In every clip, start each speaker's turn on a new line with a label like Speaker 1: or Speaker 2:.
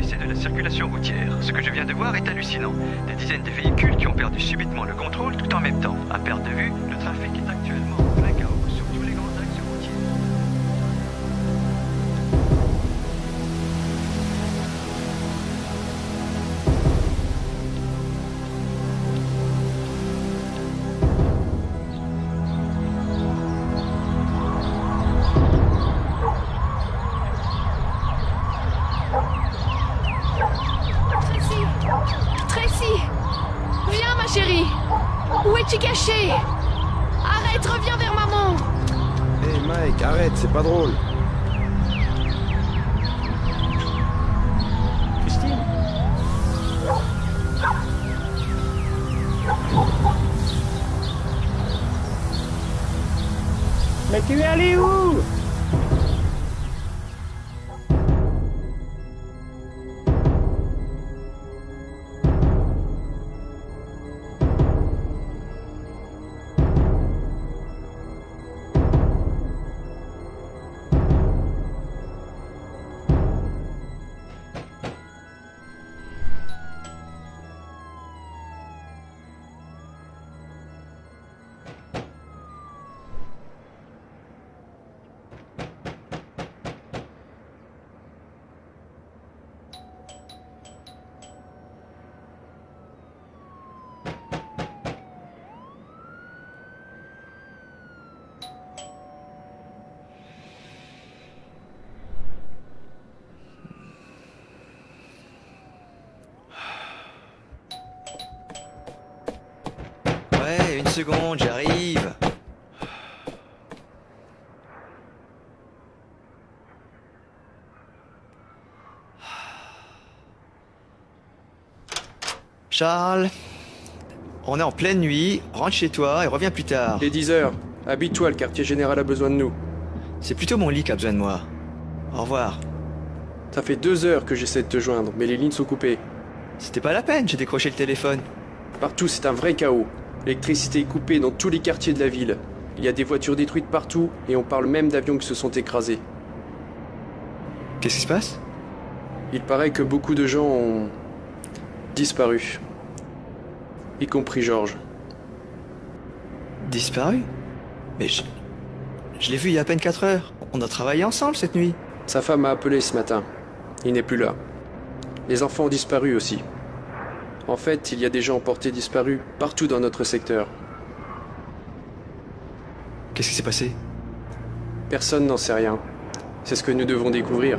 Speaker 1: De la circulation routière. Ce que je viens de voir est hallucinant. Des dizaines de véhicules qui ont perdu subitement le contrôle tout en même temps. À perte de vue, le trafic est actuellement en plein chaos sur tous les grands axes routiers.
Speaker 2: Caché! Arrête, reviens vers maman!
Speaker 3: Hey Mike, arrête, c'est pas drôle.
Speaker 4: Christine? Mais tu es allé où?
Speaker 1: Ouais, une seconde, j'arrive. Charles, on est en pleine nuit, rentre chez toi et reviens plus tard.
Speaker 3: Il est 10 heures. Habite-toi, le quartier général a besoin de nous.
Speaker 1: C'est plutôt mon lit qui a besoin de moi. Au revoir.
Speaker 3: Ça fait 2 heures que j'essaie de te joindre, mais les lignes sont coupées.
Speaker 1: C'était pas la peine, j'ai décroché le téléphone.
Speaker 3: Partout, c'est un vrai chaos. L'électricité est coupée dans tous les quartiers de la ville. Il y a des voitures détruites partout, et on parle même d'avions qui se sont écrasés.
Speaker 1: Qu'est-ce qui se passe?
Speaker 3: Il paraît que beaucoup de gens ont disparu. Y compris Georges.
Speaker 1: Disparu? Mais je l'ai vu il y a à peine 4 heures. On a travaillé ensemble cette nuit.
Speaker 3: Sa femme m'a appelé ce matin. Il n'est plus là. Les enfants ont disparu aussi. En fait, il y a des gens portés disparus partout dans notre secteur.
Speaker 1: Qu'est-ce qui s'est passé?
Speaker 3: Personne n'en sait rien. C'est ce que nous devons découvrir.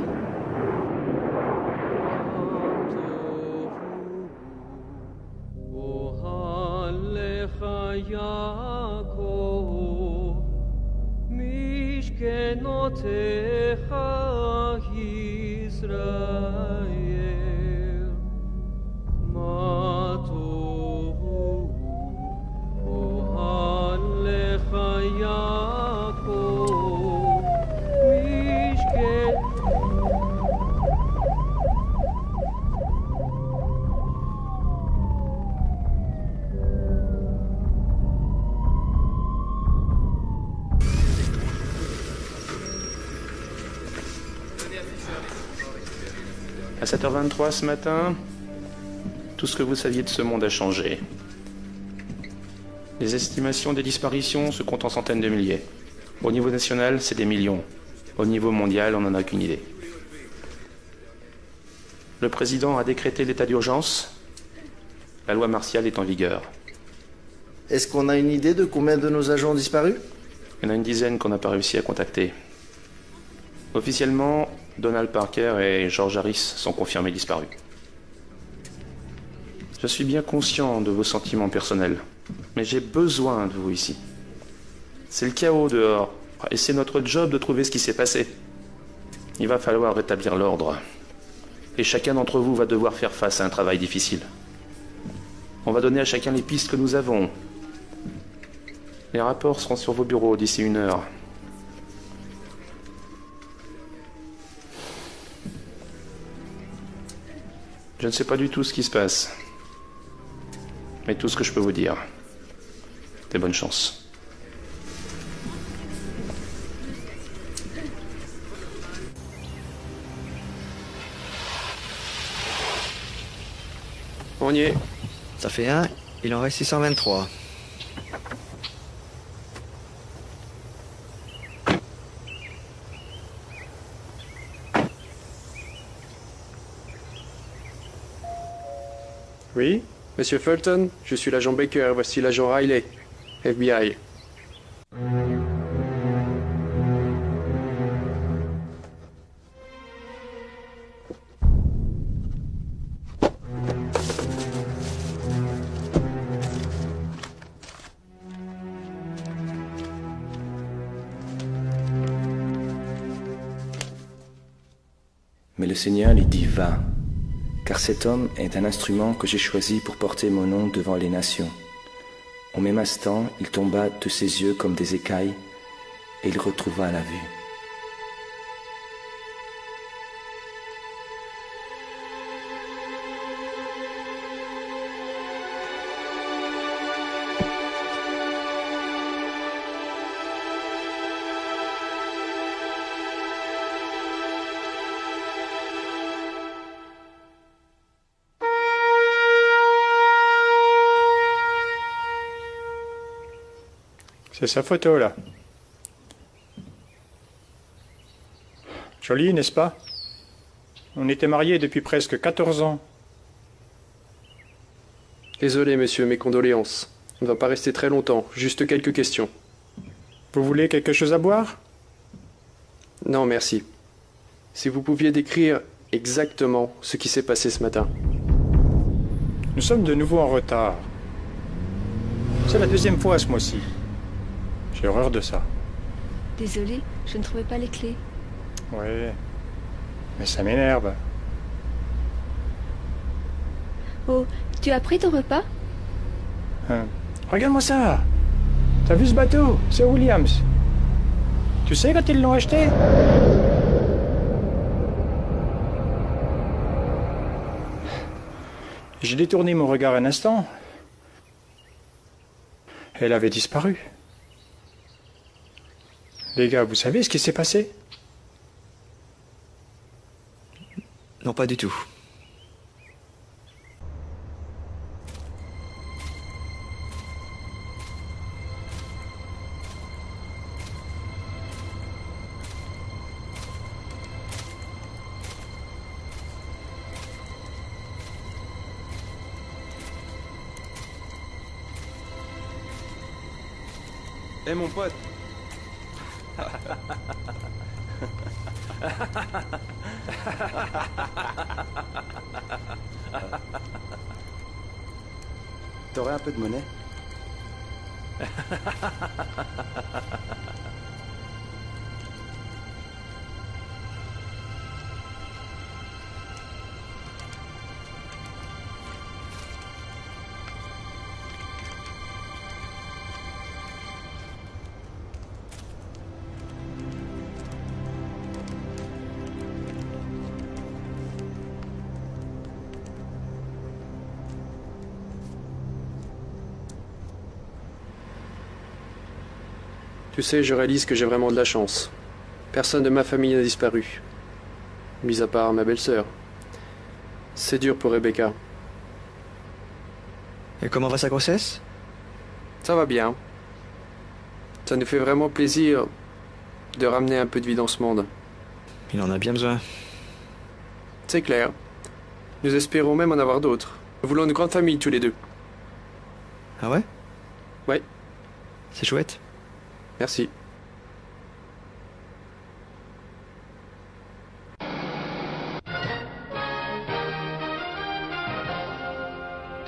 Speaker 4: À 7h23 ce matin, tout ce que vous saviez de ce monde a changé. Les estimations des disparitions se comptent en centaines de milliers. Au niveau national, c'est des millions. Au niveau mondial, on n'en a aucune idée. Le président a décrété l'état d'urgence. La loi martiale est en vigueur.
Speaker 5: Est-ce qu'on a une idée de combien de nos agents ont disparu?
Speaker 4: Il y en a une dizaine qu'on n'a pas réussi à contacter. Officiellement, Donald Parker et George Harris sont confirmés disparus. Je suis bien conscient de vos sentiments personnels, mais j'ai besoin de vous ici. C'est le chaos dehors, et c'est notre job de trouver ce qui s'est passé. Il va falloir rétablir l'ordre, et chacun d'entre vous va devoir faire face à un travail difficile. On va donner à chacun les pistes que nous avons. Les rapports seront sur vos bureaux d'ici 1 heure. Je ne sais pas du tout ce qui se passe. Mais tout ce que je peux vous dire, c'est bonne chance.
Speaker 3: On y est.
Speaker 6: Ça fait 1, il en reste 623.
Speaker 3: Oui, Monsieur Fulton, je suis l'agent Baker, voici l'agent Riley, FBI.
Speaker 7: Mais le Seigneur lui dit, va, car cet homme est un instrument que j'ai choisi pour porter mon nom devant les nations. Au même instant, il tomba de ses yeux comme des écailles, et il retrouva la vue.
Speaker 8: C'est sa photo, là. Jolie, n'est-ce pas? On était mariés depuis presque 14 ans.
Speaker 3: Désolé, monsieur, mes condoléances. On ne va pas rester très longtemps, juste quelques questions.
Speaker 8: Vous voulez quelque chose à boire?
Speaker 3: Non, merci. Si vous pouviez décrire exactement ce qui s'est passé ce matin.
Speaker 8: Nous sommes de nouveau en retard. C'est la 2e fois ce mois-ci. J'ai horreur de ça.
Speaker 2: Désolée, je ne trouvais pas les clés.
Speaker 8: Ouais, mais ça m'énerve.
Speaker 2: Oh, tu as pris ton repas?
Speaker 8: Regarde-moi ça. T'as vu ce bateau? C'est Williams. Tu sais quand ils l'ont acheté? J'ai détourné mon regard un instant. Elle avait disparu. Les gars, vous savez ce qui s'est passé?
Speaker 6: Non, pas du tout.
Speaker 3: Eh mon pote.
Speaker 7: T'aurais un peu de monnaie?
Speaker 3: Tu sais, je réalise que j'ai vraiment de la chance. Personne de ma famille n'a disparu. Mis à part ma belle-sœur. C'est dur pour Rebecca.
Speaker 6: Et comment va sa grossesse?
Speaker 3: Ça va bien. Ça nous fait vraiment plaisir de ramener un peu de vie dans ce monde.
Speaker 6: Il en a bien besoin.
Speaker 3: C'est clair. Nous espérons même en avoir d'autres. Nous voulons une grande famille tous les deux.
Speaker 6: Ah ouais?
Speaker 3: Ouais,
Speaker 6: C'est chouette.
Speaker 3: merci.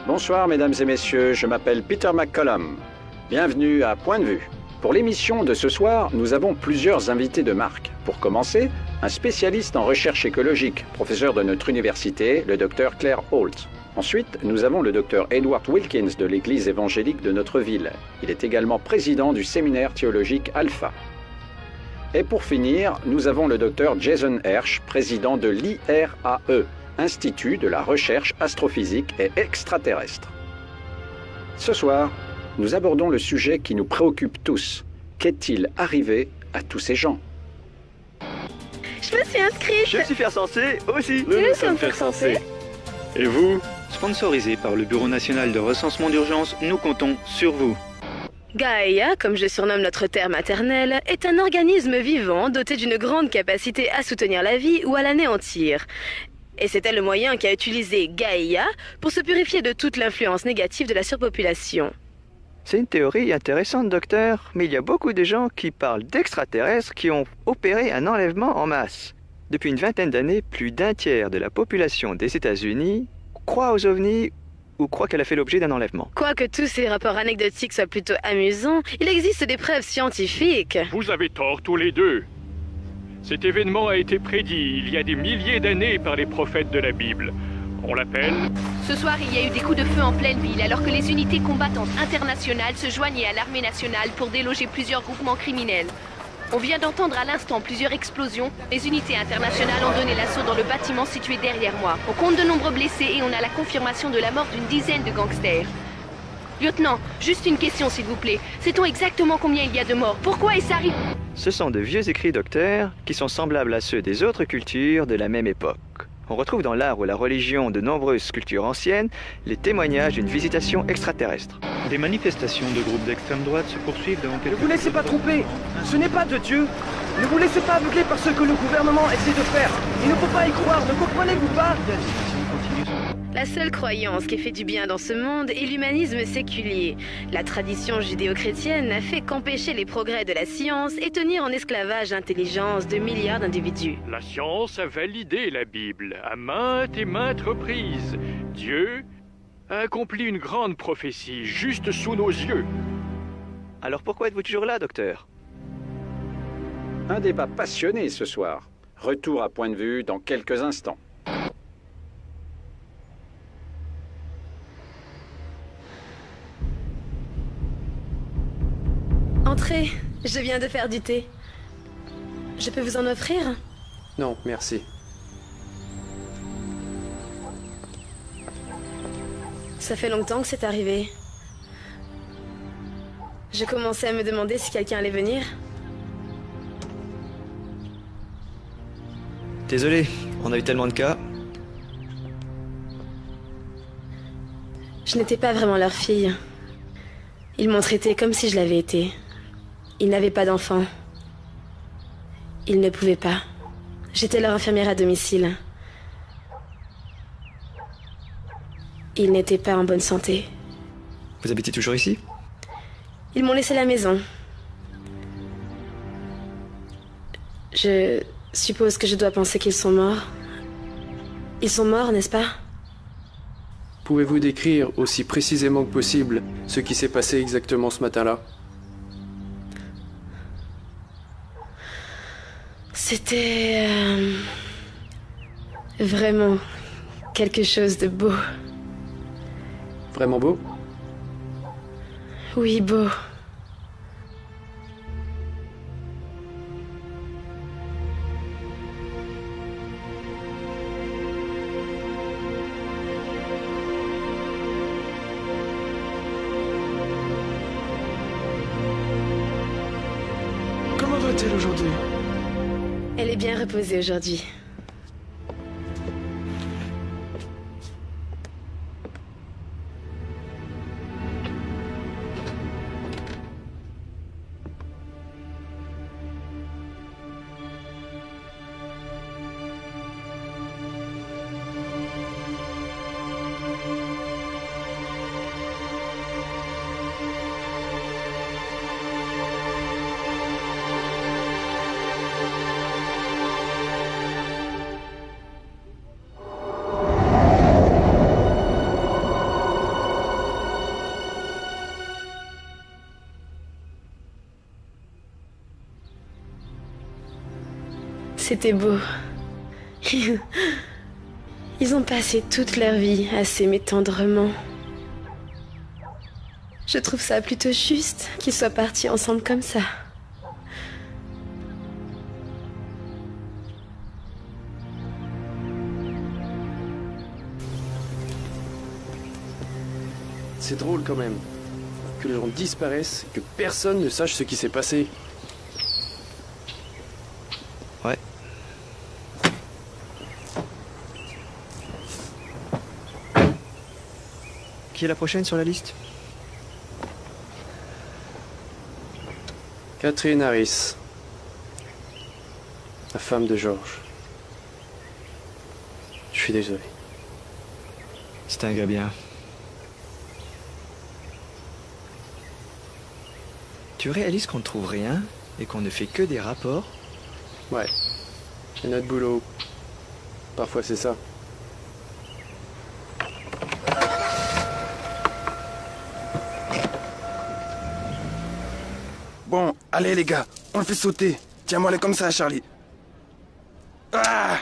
Speaker 9: Bonsoir mesdames et messieurs, je m'appelle Peter McCollum. Bienvenue à Point de Vue. Pour l'émission de ce soir, nous avons plusieurs invités de marque. Pour commencer, un spécialiste en recherche écologique, professeur de notre université, le Dr Claire Holt. Ensuite, nous avons le docteur Edward Wilkins de l'église évangélique de notre ville. Il est également président du séminaire théologique Alpha. Et pour finir, nous avons le docteur Jason Hersh, président de l'IRAE, Institut de la recherche astrophysique et extraterrestre. Ce soir, nous abordons le sujet qui nous préoccupe tous. Qu'est-il arrivé à tous ces gens?
Speaker 10: Je me suis inscrite.
Speaker 11: Je me suis fait recenser aussi.
Speaker 10: Nous sommes fait recenser.
Speaker 11: Et vous?
Speaker 12: Sponsorisé par le Bureau national de recensement d'urgence, nous comptons sur vous.
Speaker 10: Gaïa, comme je surnomme notre terre maternelle, est un organisme vivant doté d'une grande capacité à soutenir la vie ou à l'anéantir. Et c'était le moyen qu'a utilisé Gaïa pour se purifier de toute l'influence négative de la surpopulation.
Speaker 6: C'est une théorie intéressante, docteur, mais il y a beaucoup de gens qui parlent d'extraterrestres qui ont opéré un enlèvement en masse. Depuis une vingtaine d'années, plus d'un tiers de la population des États-Unis croit aux ovnis ou croit qu'elle a fait l'objet d'un enlèvement.
Speaker 10: Quoique tous ces rapports anecdotiques soient plutôt amusants, il existe des preuves scientifiques.
Speaker 13: Vous avez tort tous les deux. Cet événement a été prédit il y a des milliers d'années par les prophètes de la Bible. On l'appelle...
Speaker 14: Ce soir, il y a eu des coups de feu en pleine ville alors que les unités combattantes internationales se joignaient à l'armée nationale pour déloger plusieurs groupements criminels. On vient d'entendre à l'instant plusieurs explosions. Les unités internationales ont donné l'assaut dans le bâtiment situé derrière moi. On compte de nombreux blessés et on a la confirmation de la mort d'une dizaine de gangsters. Lieutenant, juste une question s'il vous plaît. Sait-on exactement combien il y a de morts? Pourquoi est-ce arrivé?
Speaker 6: Ce sont de vieux écrits, docteur, qui sont semblables à ceux des autres cultures de la même époque. On retrouve dans l'art ou la religion de nombreuses cultures anciennes les témoignages d'une visitation extraterrestre.
Speaker 12: Des manifestations de groupes d'extrême droite se poursuivent devant quelques...
Speaker 11: Ne vous laissez pas tromper. Ce n'est pas de Dieu. Ne vous laissez pas aveugler par ce que le gouvernement essaie de faire. Il ne faut pas y croire, ne comprenez-vous pas?
Speaker 10: La seule croyance qui fait du bien dans ce monde est l'humanisme séculier. La tradition judéo-chrétienne n'a fait qu'empêcher les progrès de la science et tenir en esclavage l'intelligence de milliards d'individus.
Speaker 13: La science a validé la Bible à maintes et maintes reprises. Dieu a accompli une grande prophétie juste sous nos yeux.
Speaker 6: Alors pourquoi êtes-vous toujours là, docteur?
Speaker 9: Un débat passionné ce soir. Retour à Point de Vue dans quelques instants.
Speaker 10: Entrez, je viens de faire du thé. Je peux vous en offrir?
Speaker 3: Non, merci.
Speaker 10: Ça fait longtemps que c'est arrivé. Je commençais à me demander si quelqu'un allait venir.
Speaker 6: Désolé, on a eu tellement de cas.
Speaker 10: Je n'étais pas vraiment leur fille. Ils m'ont traitée comme si je l'avais été. Ils n'avaient pas d'enfants. Ils ne pouvaient pas. J'étais leur infirmière à domicile. Ils n'étaient pas en bonne santé.
Speaker 6: Vous habitez toujours ici?
Speaker 10: Ils m'ont laissé la maison. Je suppose que je dois penser qu'ils sont morts. Ils sont morts, n'est-ce pas?
Speaker 3: Pouvez-vous décrire aussi précisément que possible ce qui s'est passé exactement ce matin-là?
Speaker 10: C'était vraiment quelque chose de beau.
Speaker 3: Vraiment beau?
Speaker 10: Oui, beau.
Speaker 11: Comment va-t-elle aujourd'hui?
Speaker 10: Elle est bien reposée aujourd'hui. C'était beau. Ils ont passé toute leur vie à s'aimer tendrement. Je trouve ça plutôt juste qu'ils soient partis ensemble comme ça.
Speaker 3: C'est drôle quand même. Que les gens disparaissent, que personne ne sache ce qui s'est passé.
Speaker 6: Ouais. Qui est la prochaine sur la liste?
Speaker 3: Catherine Harris. La femme de George. Je suis désolé.
Speaker 6: C'est un gars bien. Tu réalises qu'on ne trouve rien et qu'on ne fait que des rapports?
Speaker 3: Ouais. C'est notre boulot. Parfois c'est ça.
Speaker 15: Bon, allez les gars, on le fait sauter. Tiens-moi-les comme ça, Charlie. Ah!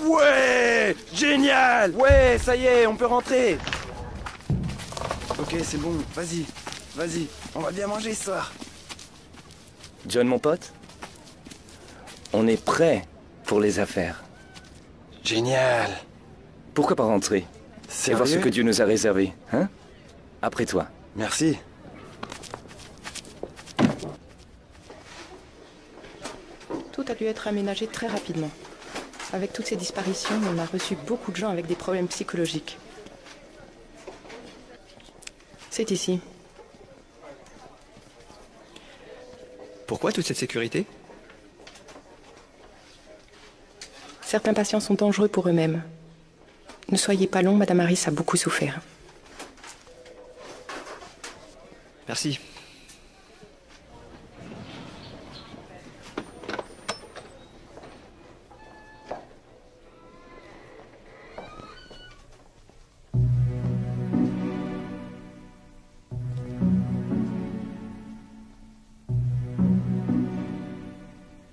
Speaker 15: Ouais! Génial! Ouais, ça y est, on peut rentrer. Ok, c'est bon, vas-y. Vas-y, on va bien manger ce soir.
Speaker 7: John, mon pote, on est prêt pour les affaires.
Speaker 15: Génial.
Speaker 7: Pourquoi pas rentrer et voir ce que Dieu nous a réservé, hein? Après toi.
Speaker 15: Merci.
Speaker 16: Tout a dû être aménagé très rapidement. Avec toutes ces disparitions, on a reçu beaucoup de gens avec des problèmes psychologiques. C'est ici.
Speaker 6: Pourquoi toute cette sécurité?
Speaker 16: Certains patients sont dangereux pour eux-mêmes. Ne soyez pas long, Madame Harris a beaucoup souffert.
Speaker 6: Merci.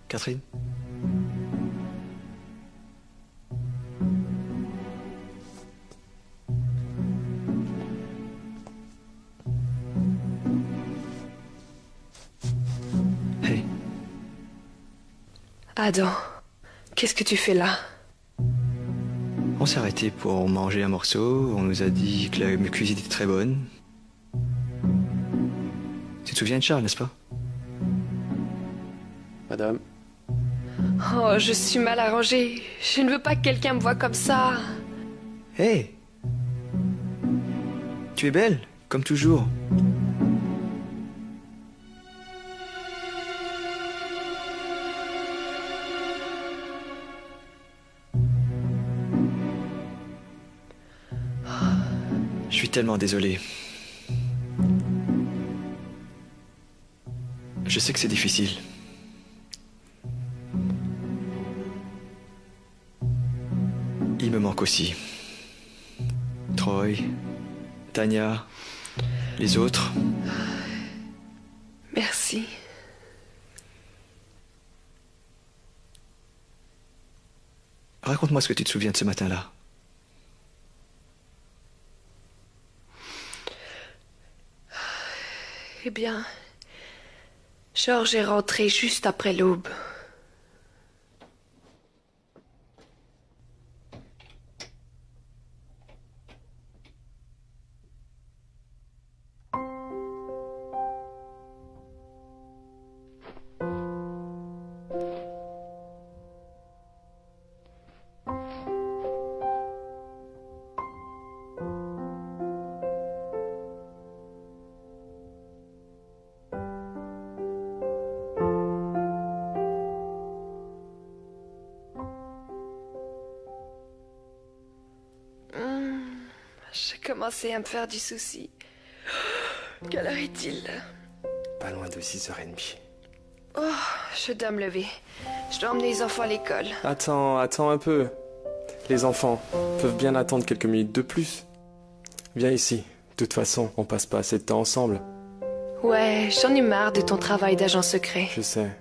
Speaker 6: Catherine? Hey.
Speaker 17: Adam, qu'est-ce que tu fais là?
Speaker 6: On s'est arrêté pour manger un morceau, on nous a dit que la cuisine était très bonne. Tu te souviens de Charles, n'est-ce pas?
Speaker 3: Madame.
Speaker 17: Oh, je suis mal arrangée. Je ne veux pas que quelqu'un me voie comme ça.
Speaker 6: Hé! Tu es belle, comme toujours. Je suis tellement désolé. Je sais que c'est difficile. Il me manque aussi. Troy, Tania, les autres.
Speaker 17: Merci.
Speaker 6: Raconte-moi ce que tu te souviens de ce matin-là.
Speaker 17: Eh bien, George est rentré juste après l'aube. J'ai commencé à me faire du souci. Quelle heure est-il?
Speaker 15: Pas loin de 6h30.
Speaker 17: Oh, je dois me lever. Je dois emmener les enfants à l'école.
Speaker 3: Attends un peu. Les enfants peuvent bien attendre quelques minutes de plus. Viens ici. De toute façon, on passe pas assez de temps ensemble.
Speaker 17: Ouais, j'en ai marre de ton travail d'agent secret.
Speaker 3: Je sais.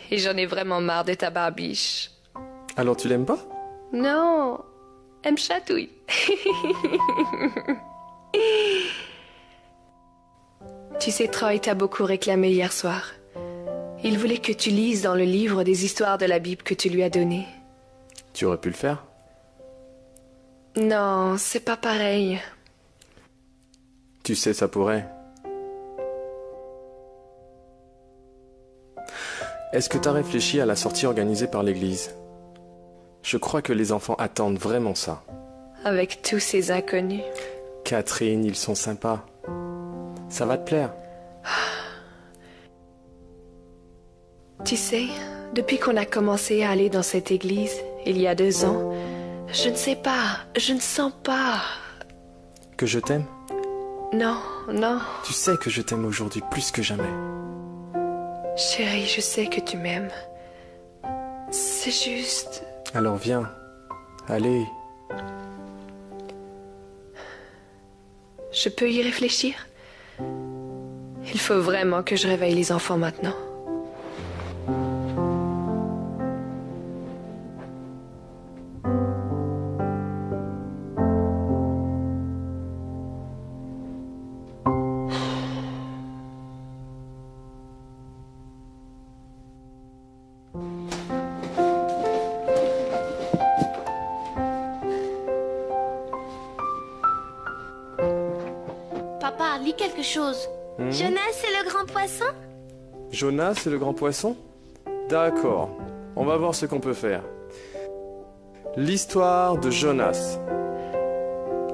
Speaker 17: Et j'en ai vraiment marre de ta barbiche.
Speaker 3: Alors tu l'aimes pas?
Speaker 17: Non. Elle me chatouille. Tu sais, Troy t'a beaucoup réclamé hier soir. Il voulait que tu lises dans le livre des histoires de la Bible que tu lui as donné.
Speaker 3: Tu aurais pu le faire?
Speaker 17: Non, c'est pas pareil.
Speaker 3: Tu sais, ça pourrait. Est-ce que t'as réfléchi à la sortie organisée par l'église? Je crois que les enfants attendent vraiment ça.
Speaker 17: Avec tous ces inconnus.
Speaker 3: Catherine, ils sont sympas. Ça va te plaire.
Speaker 17: Tu sais, depuis qu'on a commencé à aller dans cette église, il y a 2 ans, je ne sais pas, je ne sens pas...
Speaker 3: Que je t'aime?
Speaker 17: Non, non.
Speaker 3: Tu sais que je t'aime aujourd'hui plus que jamais.
Speaker 17: Chérie, je sais que tu m'aimes. C'est juste...
Speaker 3: Alors viens. Allez.
Speaker 17: Je peux y réfléchir? Il faut vraiment que je réveille les enfants maintenant.
Speaker 18: Papa, lis quelque chose. Jonas et le grand poisson?
Speaker 3: Jonas et le grand poisson? D'accord. On va voir ce qu'on peut faire. L'histoire de Jonas.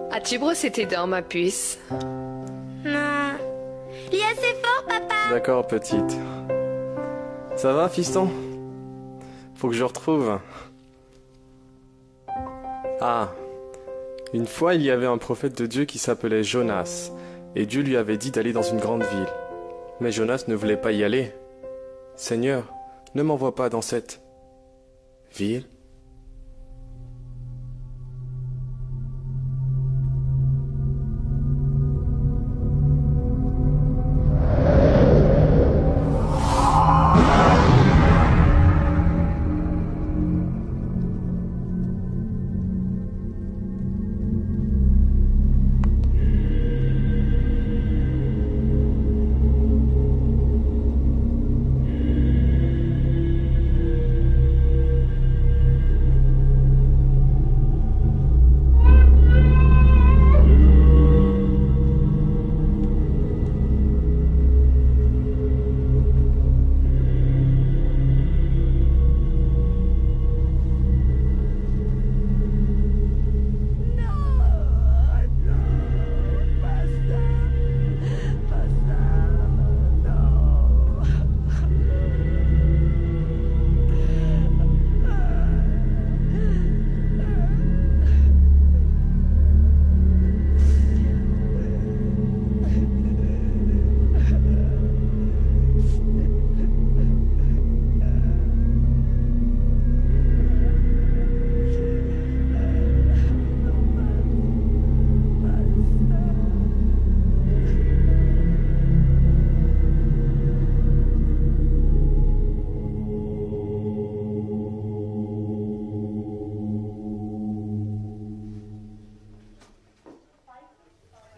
Speaker 17: As-tu brossé tes dents, ma puce?
Speaker 18: Non. Lis assez fort, papa.
Speaker 3: D'accord, petite. Ça va, fiston? Faut que je retrouve. Ah. Une fois, il y avait un prophète de Dieu qui s'appelait Jonas. Et Dieu lui avait dit d'aller dans une grande ville. Mais Jonas ne voulait pas y aller. Seigneur, ne m'envoie pas dans cette ville.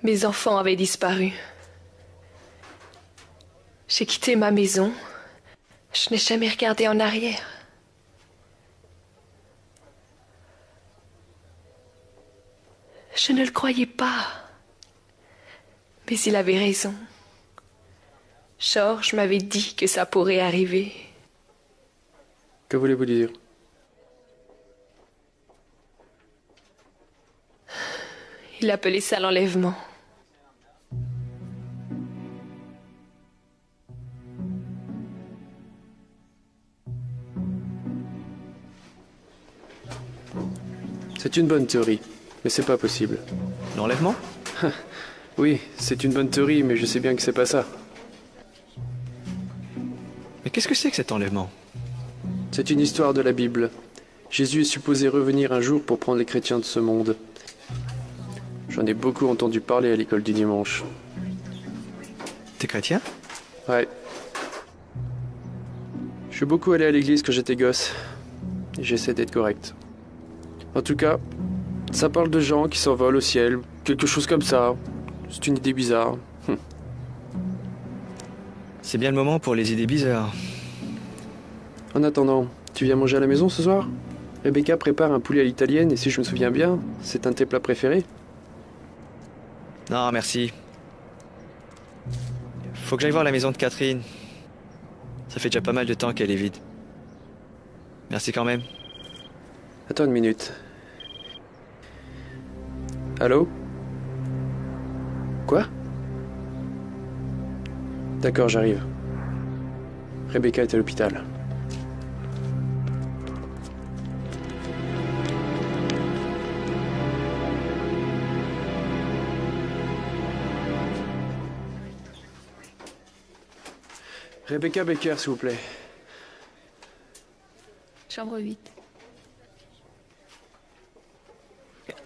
Speaker 17: Mes enfants avaient disparu. J'ai quitté ma maison. Je n'ai jamais regardé en arrière. Je ne le croyais pas. Mais il avait raison. Georges m'avait dit que ça pourrait arriver.
Speaker 3: Que voulez-vous dire?
Speaker 17: Il appelait ça l'enlèvement.
Speaker 3: C'est une bonne théorie, mais c'est pas possible.
Speaker 6: L'enlèvement?
Speaker 3: Oui, c'est une bonne théorie, mais je sais bien que c'est pas ça.
Speaker 6: Mais qu'est-ce que c'est que cet enlèvement?
Speaker 3: C'est une histoire de la Bible. Jésus est supposé revenir un jour pour prendre les chrétiens de ce monde. J'en ai beaucoup entendu parler à l'école du dimanche.
Speaker 6: T'es chrétien?
Speaker 3: Ouais. Je suis beaucoup allé à l'église quand j'étais gosse. Et j'essaie d'être correct. En tout cas,
Speaker 19: Ça parle de gens qui s'envolent au ciel, quelque chose comme ça. C'est une idée bizarre.
Speaker 6: C'est bien le moment pour les idées bizarres.
Speaker 19: En attendant, tu viens manger à la maison ce soir? Rebecca prépare un poulet à l'italienne et si je me souviens bien, c'est un de tes plats préférés?
Speaker 6: Non, merci. Faut que j'aille voir la maison de Catherine. Ça fait déjà pas mal de temps qu'elle est vide. Merci quand même.
Speaker 19: Attends une minute. Allô? Quoi? D'accord, j'arrive. Rebecca est à l'hôpital. Rebecca Baker, s'il vous plaît.
Speaker 2: Chambre 8.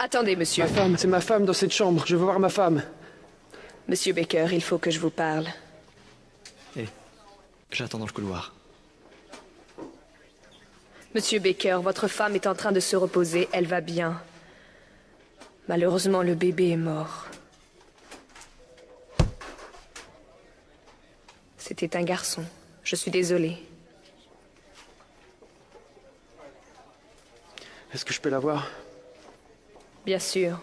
Speaker 17: Attendez, monsieur.
Speaker 19: Ma femme, c'est ma femme dans cette chambre. Je veux voir ma femme.
Speaker 17: Monsieur Baker, il faut que je vous parle.
Speaker 6: J'attends dans le couloir.
Speaker 17: Monsieur Baker, votre femme est en train de se reposer. Elle va bien. Malheureusement, le bébé est mort. C'était un garçon. Je suis désolée.
Speaker 19: Est-ce que je peux la voir?
Speaker 17: Bien sûr.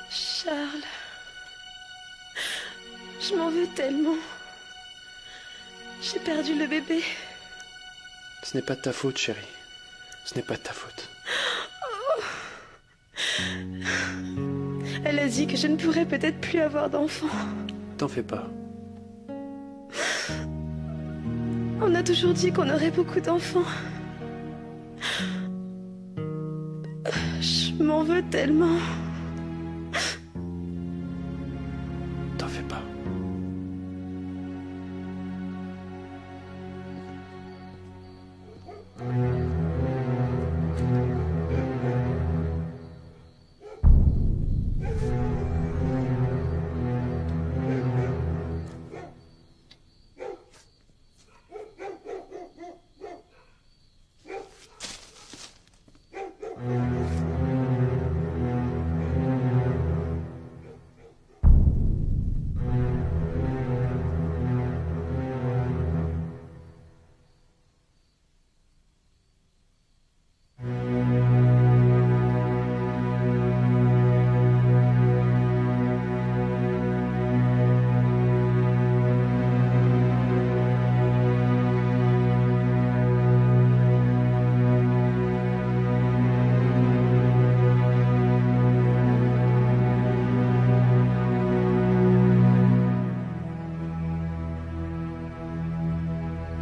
Speaker 2: Charles, je m'en veux tellement. J'ai perdu le bébé.
Speaker 19: Ce n'est pas de ta faute, chérie. Ce n'est pas de ta faute.
Speaker 2: Oh. Elle a dit que je ne pourrais peut-être plus avoir d'enfant.
Speaker 19: T'en fais pas.
Speaker 2: On a toujours dit qu'on aurait beaucoup d'enfants. Je m'en veux tellement.
Speaker 19: T'en fais pas.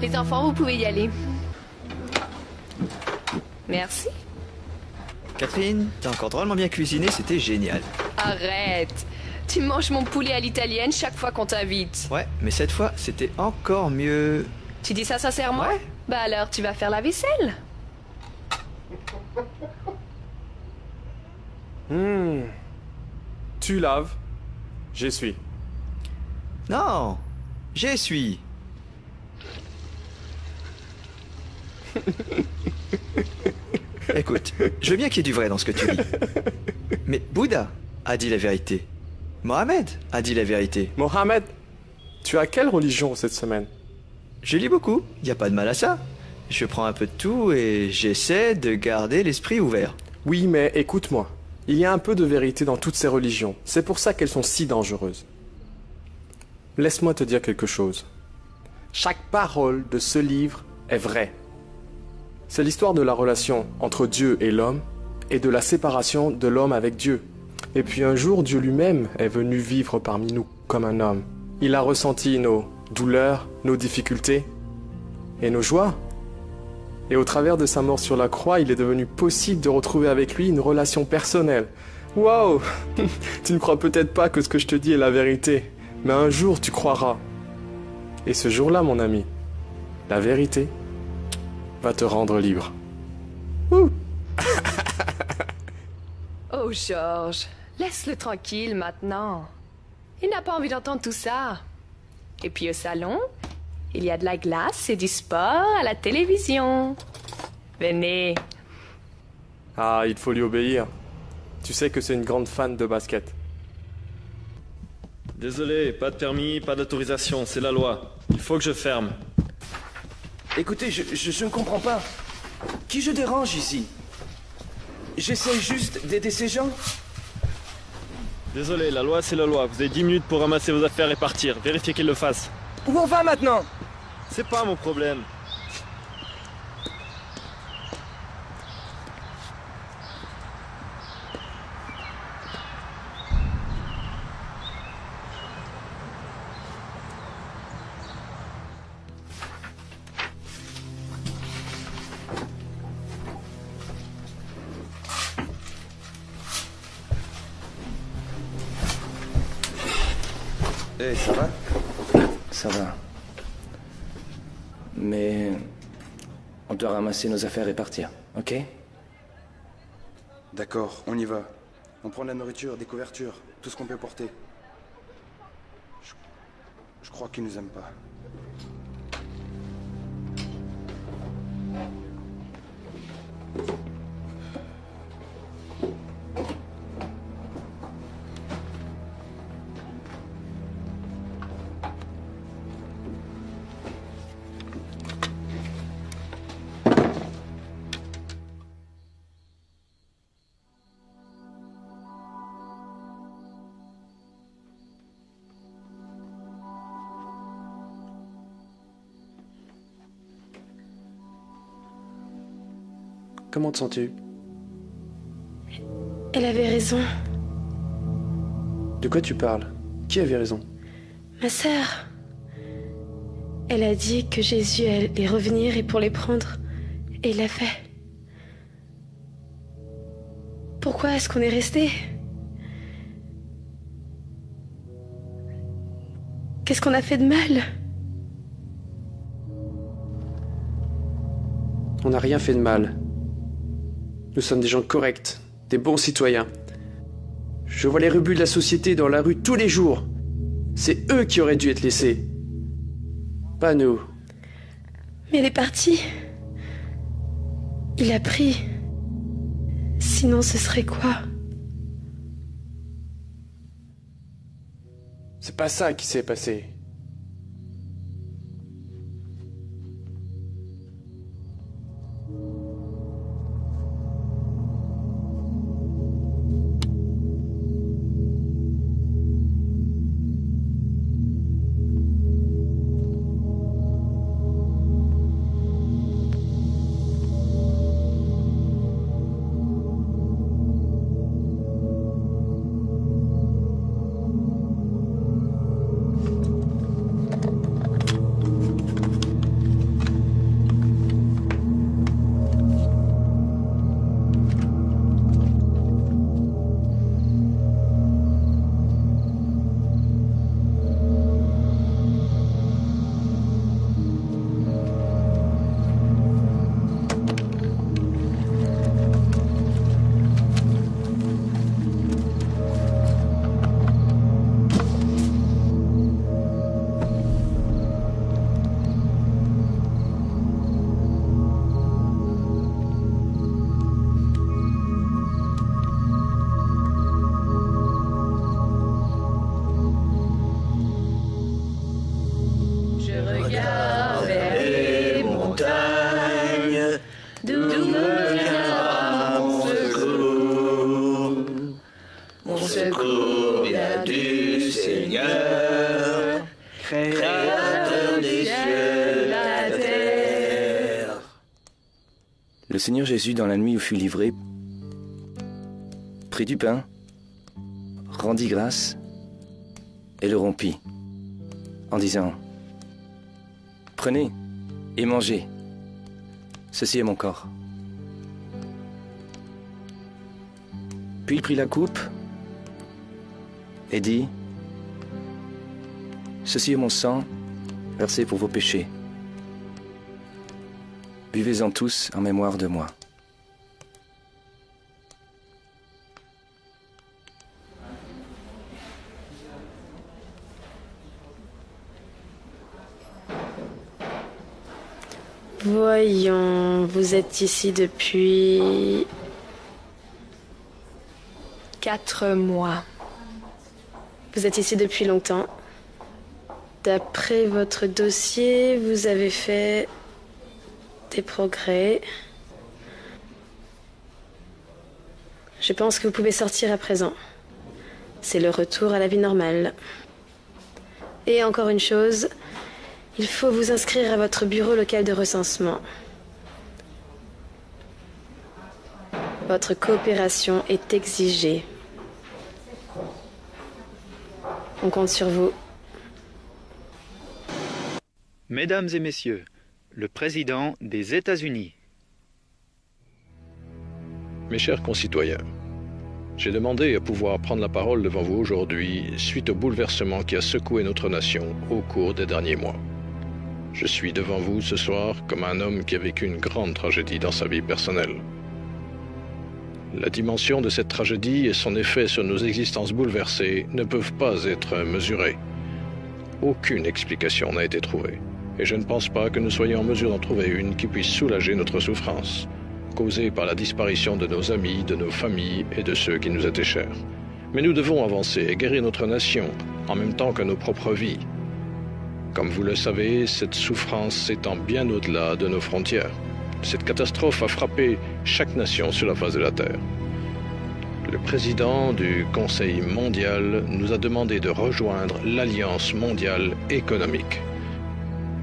Speaker 17: Les enfants, vous pouvez y aller. Merci.
Speaker 6: Catherine, t'as encore drôlement bien cuisiné, c'était génial.
Speaker 17: Arrête. Tu manges mon poulet à l'italienne chaque fois qu'on t'invite.
Speaker 6: Ouais, mais cette fois, c'était encore mieux.
Speaker 17: Tu dis ça sincèrement?
Speaker 6: Ouais.
Speaker 17: Bah alors, tu vas faire la vaisselle.
Speaker 3: Tu laves, j'essuie.
Speaker 6: Non, j'essuie. Écoute, je veux bien qu'il y ait du vrai dans ce que tu dis. Mais Bouddha a dit la vérité. Mohamed a dit la vérité.
Speaker 3: Mohamed, tu as quelle religion cette semaine?
Speaker 6: Je lis beaucoup, y a pas de mal à ça. Je prends un peu de tout et j'essaie de garder l'esprit ouvert.
Speaker 3: Oui, mais écoute-moi. Il y a un peu de vérité dans toutes ces religions. C'est pour ça qu'elles sont si dangereuses. Laisse-moi te dire quelque chose. Chaque parole de ce livre est vraie. C'est l'histoire de la relation entre Dieu et l'homme et de la séparation de l'homme avec Dieu. Et puis un jour, Dieu lui-même est venu vivre parmi nous comme un homme. Il a ressenti nos douleurs, nos difficultés, Et nos joies. Et au travers de sa mort sur la croix, il est devenu possible de retrouver avec lui une relation personnelle. Waouh! Tu ne crois peut-être pas que ce que je te dis est la vérité, mais un jour tu croiras. Et ce jour-là, mon ami, la vérité va te rendre libre. Ouh.
Speaker 17: Oh, Georges, laisse-le tranquille maintenant. Il n'a pas envie d'entendre tout ça. Et puis au salon, il y a de la glace et du sport à la télévision. Venez.
Speaker 3: Ah, il faut lui obéir. Tu sais que c'est une grande fan de basket.
Speaker 20: Désolé, pas de permis, pas d'autorisation, c'est la loi. Il faut que je ferme.
Speaker 15: Écoutez, je ne comprends pas. Qui je dérange ici? J'essaie juste d'aider ces gens.
Speaker 20: Désolé, la loi c'est la loi. Vous avez 10 minutes pour ramasser vos affaires et partir. Vérifiez qu'ils le fassent.
Speaker 15: Où on va maintenant?
Speaker 20: C'est pas mon problème.
Speaker 15: Hey, ça va?
Speaker 7: Ça va. Mais on doit ramasser nos affaires et partir, ok?
Speaker 15: D'accord, on y va. On prend de la nourriture, des couvertures, tout ce qu'on peut porter. Je crois qu'ils nous aiment pas.
Speaker 19: Comment te sens-tu?
Speaker 2: Elle avait raison.
Speaker 19: De quoi tu parles? Qui avait raison?
Speaker 2: Ma sœur. Elle a dit que Jésus allait revenir et pour les prendre. Et il l'a fait. Pourquoi est-ce qu'on est resté? Qu'est-ce qu'on a fait de mal?
Speaker 19: On n'a rien fait de mal. Nous sommes des gens corrects, des bons citoyens. Je vois les rebuts de la société dans la rue tous les jours. C'est eux qui auraient dû être laissés. Pas nous.
Speaker 2: Mais elle est partie. Il a pris. Sinon, ce serait quoi?
Speaker 19: C'est pas ça qui s'est passé.
Speaker 7: Le Seigneur Jésus, dans la nuit où fut livré, prit du pain, rendit grâce et le rompit, en disant « Prenez, et mangez. Ceci est mon corps. Puis il prit la coupe et dit, ceci est mon sang, versé pour vos péchés. Buvez-en tous en mémoire de moi.
Speaker 2: Voyons, vous êtes ici depuis...
Speaker 17: 4 mois.
Speaker 2: Vous êtes ici depuis longtemps. D'après votre dossier, vous avez fait des progrès. Je pense que vous pouvez sortir à présent. C'est le retour à la vie normale. Et encore une chose, il faut vous inscrire à votre bureau local de recensement. Votre coopération est exigée. On compte sur vous.
Speaker 12: Mesdames et messieurs, le président des États-Unis.
Speaker 21: Mes chers concitoyens, j'ai demandé à pouvoir prendre la parole devant vous aujourd'hui suite au bouleversement qui a secoué notre nation au cours des derniers mois. Je suis devant vous ce soir comme un homme qui a vécu une grande tragédie dans sa vie personnelle. La dimension de cette tragédie et son effet sur nos existences bouleversées ne peuvent pas être mesurées. Aucune explication n'a été trouvée, et je ne pense pas que nous soyons en mesure d'en trouver une qui puisse soulager notre souffrance, causée par la disparition de nos amis, de nos familles et de ceux qui nous étaient chers. Mais nous devons avancer et guérir notre nation, en même temps que nos propres vies. Comme vous le savez, cette souffrance s'étend bien au-delà de nos frontières. Cette catastrophe a frappé chaque nation sur la face de la Terre. Le président du Conseil mondial nous a demandé de rejoindre l'Alliance mondiale économique.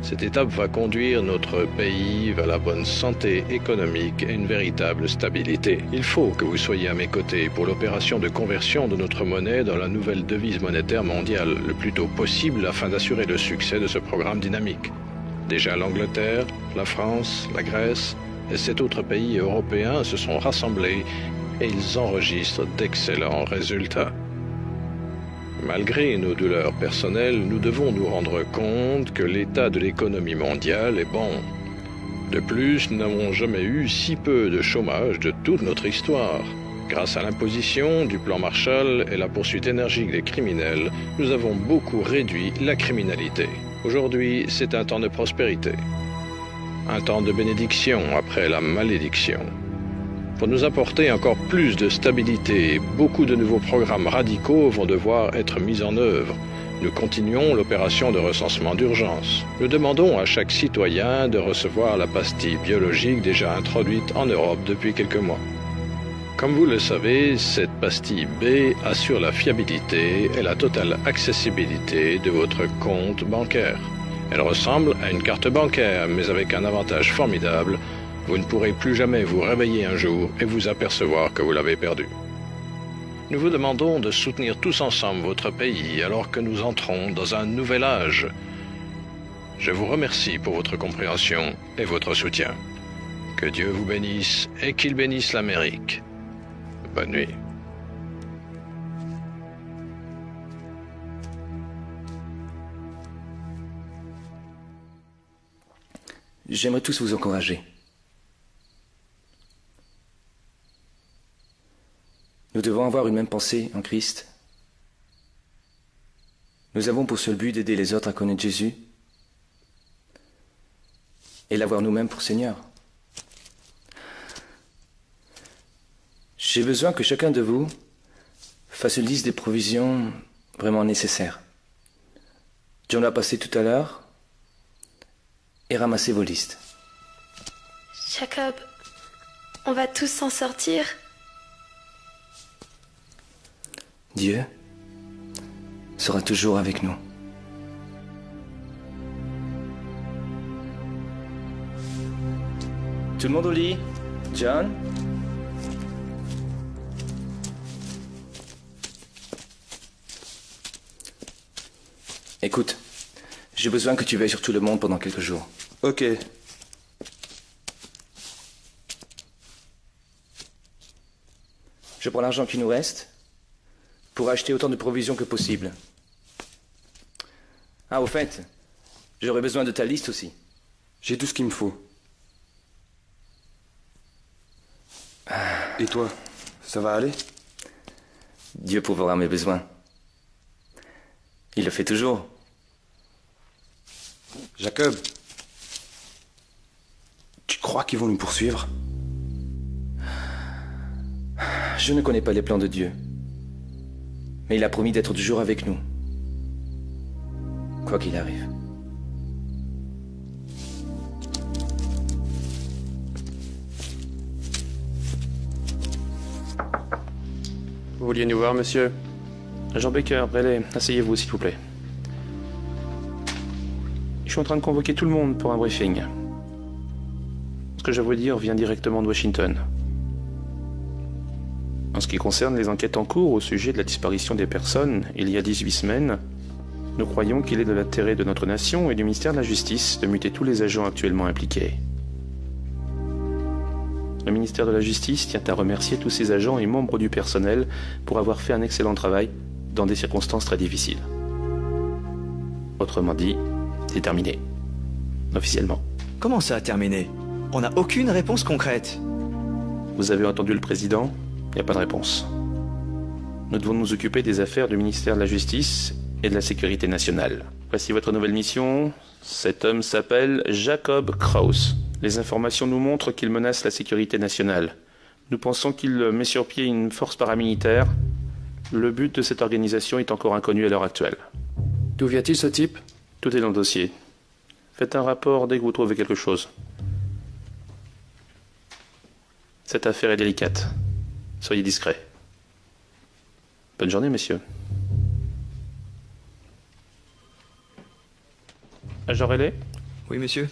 Speaker 21: Cette étape va conduire notre pays vers la bonne santé économique et une véritable stabilité. Il faut que vous soyez à mes côtés pour l'opération de conversion de notre monnaie dans la nouvelle devise monétaire mondiale le plus tôt possible afin d'assurer le succès de ce programme dynamique. Déjà l'Angleterre, la France, la Grèce et 7 autres pays européens se sont rassemblés et ils enregistrent d'excellents résultats. Malgré nos douleurs personnelles, nous devons nous rendre compte que l'état de l'économie mondiale est bon. De plus, nous n'avons jamais eu si peu de chômage de toute notre histoire. Grâce à l'imposition du plan Marshall et la poursuite énergique des criminels, nous avons beaucoup réduit la criminalité. Aujourd'hui, c'est un temps de prospérité. Un temps de bénédiction après la malédiction. Pour nous apporter encore plus de stabilité, beaucoup de nouveaux programmes radicaux vont devoir être mis en œuvre. Nous continuons l'opération de recensement d'urgence. Nous demandons à chaque citoyen de recevoir la pastille biologique déjà introduite en Europe depuis quelques mois. Comme vous le savez, cette pastille B assure la fiabilité et la totale accessibilité de votre compte bancaire. Elle ressemble à une carte bancaire, mais avec un avantage formidable. Vous ne pourrez plus jamais vous réveiller un jour et vous apercevoir que vous l'avez perdu. Nous vous demandons de soutenir tous ensemble votre pays alors que nous entrons dans un nouvel âge. Je vous remercie pour votre compréhension et votre soutien. Que Dieu vous bénisse et qu'il bénisse l'Amérique. Bonne nuit.
Speaker 7: J'aimerais tous vous encourager. Nous devons avoir une même pensée en Christ. Nous avons pour seul but d'aider les autres à connaître Jésus et l'avoir nous-mêmes pour Seigneur. J'ai besoin que chacun de vous fasse une liste des provisions vraiment nécessaires. John l'a passé tout à l'heure et ramassez vos listes.
Speaker 2: Jacob, on va tous s'en sortir.
Speaker 7: Dieu sera toujours avec nous. Tout le monde au lit? John? Écoute, j'ai besoin que tu veilles sur tout le monde pendant quelques jours.
Speaker 15: Ok,
Speaker 7: Je prends l'argent qui nous reste pour acheter autant de provisions que possible. Ah, au fait, j'aurais besoin de ta liste aussi.
Speaker 15: J'ai tout ce qu'il me faut. Et toi, ça va aller?
Speaker 7: Dieu pourvoira mes besoins. Il le fait toujours.
Speaker 15: Jacob, tu crois qu'ils vont nous poursuivre?
Speaker 7: Je ne connais pas les plans de Dieu. Mais il a promis d'être toujours avec nous. Quoi qu'il arrive.
Speaker 19: Vous vouliez nous voir, monsieur?
Speaker 4: Agent Baker, Breley, asseyez-vous, s'il vous plaît. Je suis en train de convoquer tout le monde pour un briefing. Ce que je veux dire vient directement de Washington. En ce qui concerne les enquêtes en cours au sujet de la disparition des personnes il y a 18 semaines, nous croyons qu'il est de l'intérêt de notre nation et du ministère de la Justice de muter tous les agents actuellement impliqués. Le ministère de la Justice tient à remercier tous ses agents et membres du personnel pour avoir fait un excellent travail dans des circonstances très difficiles. Autrement dit, c'est terminé. Officiellement.
Speaker 6: Comment ça a terminé? On n'a aucune réponse concrète.
Speaker 4: Vous avez entendu le président? Il n'y a pas de réponse. Nous devons nous occuper des affaires du ministère de la Justice et de la Sécurité nationale. Voici votre nouvelle mission. Cet homme s'appelle Jacob Krause. Les informations nous montrent qu'il menace la sécurité nationale. Nous pensons qu'il met sur pied une force paramilitaire. Le but de cette organisation est encore inconnu à l'heure actuelle.
Speaker 19: D'où vient-il, ce type?
Speaker 4: Tout est dans le dossier. Faites un rapport dès que vous trouvez quelque chose. Cette affaire est délicate. Soyez discret. Bonne journée, messieurs. Agent Relais?
Speaker 6: Oui, monsieur.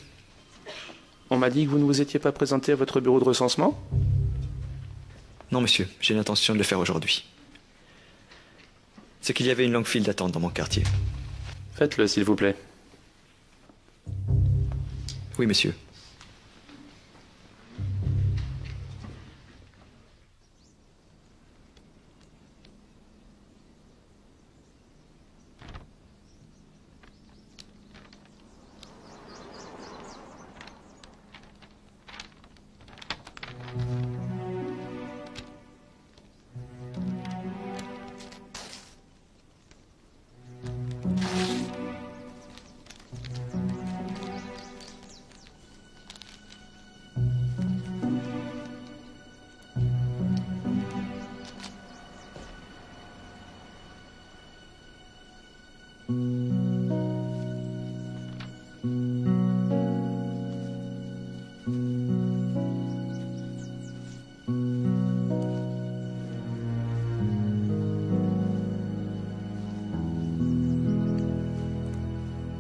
Speaker 4: On m'a dit que vous ne vous étiez pas présenté à votre bureau de recensement?
Speaker 6: Non, monsieur. J'ai l'intention de le faire aujourd'hui. C'est qu'il y avait une longue file d'attente dans mon quartier.
Speaker 4: Faites-le, s'il vous plaît.
Speaker 6: Oui, monsieur.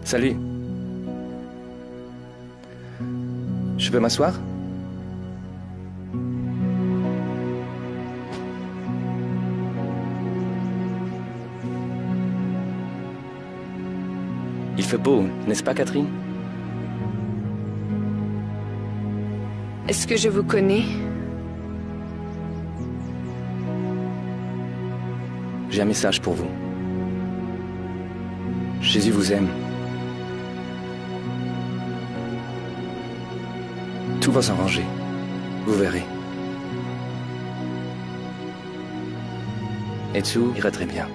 Speaker 7: Salut. Je peux m'asseoir? Il fait beau, n'est-ce pas, Catherine?
Speaker 17: Est-ce que je vous connais?
Speaker 7: J'ai un message pour vous. Jésus vous aime. Tout va s'arranger. Vous verrez. Et tout ira très bien.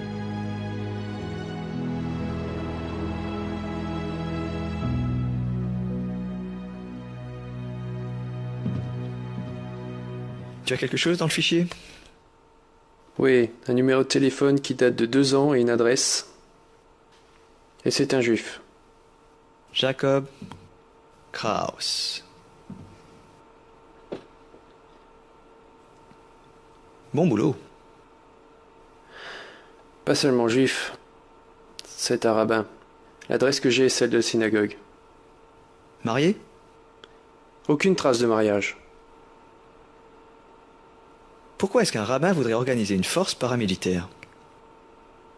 Speaker 6: Tu as quelque chose dans le fichier?
Speaker 19: Oui, un numéro de téléphone qui date de 2 ans et une adresse. Et c'est un juif.
Speaker 6: Jacob Krause. Bon boulot.
Speaker 19: Pas seulement juif. C'est un rabbin. L'adresse que j'ai est celle de la synagogue.
Speaker 6: Marié?
Speaker 19: Aucune trace de mariage.
Speaker 6: Pourquoi est-ce qu'un rabbin voudrait organiser une force paramilitaire?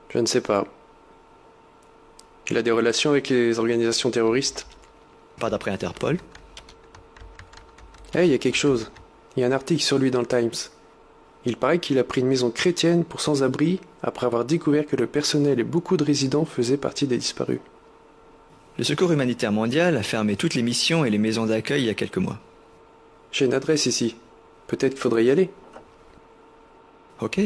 Speaker 19: Je ne sais pas. Il a des relations avec les organisations terroristes?
Speaker 6: Pas d'après Interpol?
Speaker 19: Eh, il y a quelque chose. Il y a un article sur lui dans le Times. Il paraît qu'il a pris une maison chrétienne pour sans-abri après avoir découvert que le personnel et beaucoup de résidents faisaient partie des disparus.
Speaker 6: Le Secours humanitaire mondial a fermé toutes les missions et les maisons d'accueil il y a quelques mois.
Speaker 19: J'ai une adresse ici. Peut-être qu'il faudrait y aller.
Speaker 6: Ok.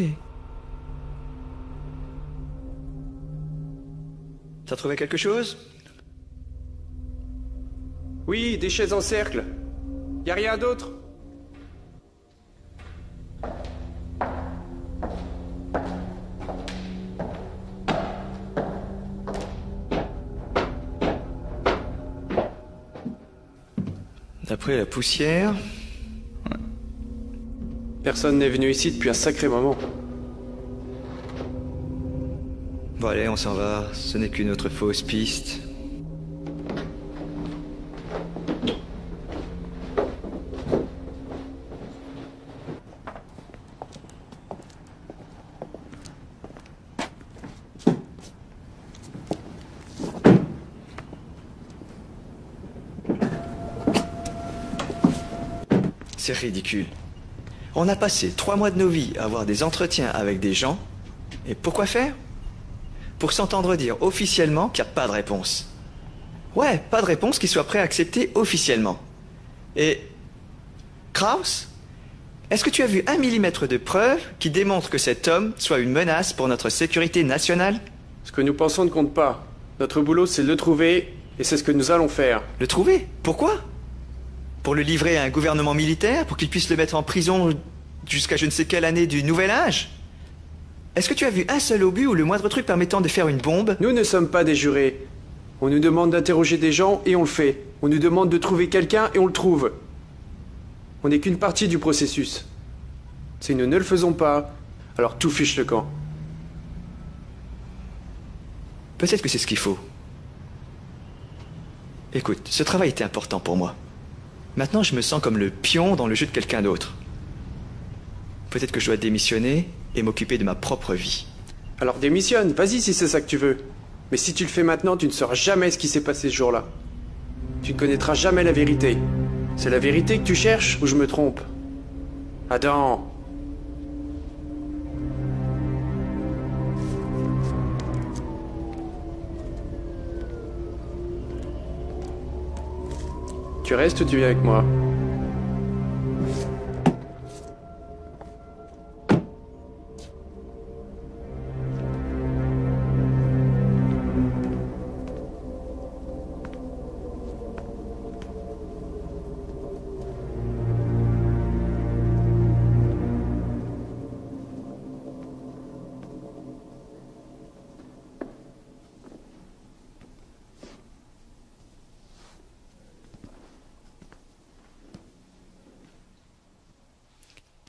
Speaker 6: T'as trouvé quelque chose?
Speaker 19: Oui, des chaises en cercle. Y a rien d'autre?
Speaker 6: D'après la poussière...
Speaker 19: Personne n'est venu ici depuis un sacré moment.
Speaker 6: Bon allez, on s'en va. Ce n'est qu'une autre fausse piste. C'est ridicule. On a passé 3 mois de nos vies à avoir des entretiens avec des gens. Et pourquoi faire? Pour s'entendre dire officiellement qu'il n'y a pas de réponse. Ouais, pas de réponse qui soit prêt à accepter officiellement. Et... Kraus, est-ce que tu as vu 1 millimètre de preuve qui démontre que cet homme soit une menace pour notre sécurité nationale?
Speaker 19: Ce que nous pensons ne compte pas. Notre boulot, c'est de le trouver, et c'est ce que nous allons faire.
Speaker 6: Le trouver? Pourquoi? Pour le livrer à un gouvernement militaire, pour qu'il puisse le mettre en prison jusqu'à je ne sais quelle année du Nouvel Âge? Est-ce que tu as vu un seul obus ou le moindre truc permettant de faire une bombe?
Speaker 19: Nous ne sommes pas des jurés. On nous demande d'interroger des gens et on le fait. On nous demande de trouver quelqu'un et on le trouve. On n'est qu'une partie du processus. Si nous ne le faisons pas, alors tout fiche le camp.
Speaker 6: Peut-être que c'est ce qu'il faut. Écoute, ce travail était important pour moi. Maintenant, je me sens comme le pion dans le jeu de quelqu'un d'autre. Peut-être que je dois démissionner et m'occuper de ma propre vie.
Speaker 19: Alors démissionne, vas-y si c'est ça que tu veux. Mais si tu le fais maintenant, tu ne sauras jamais ce qui s'est passé ce jour-là. Tu ne connaîtras jamais la vérité. C'est la vérité que tu cherches ou je me trompe? Adam. Tu restes ou tu viens avec moi?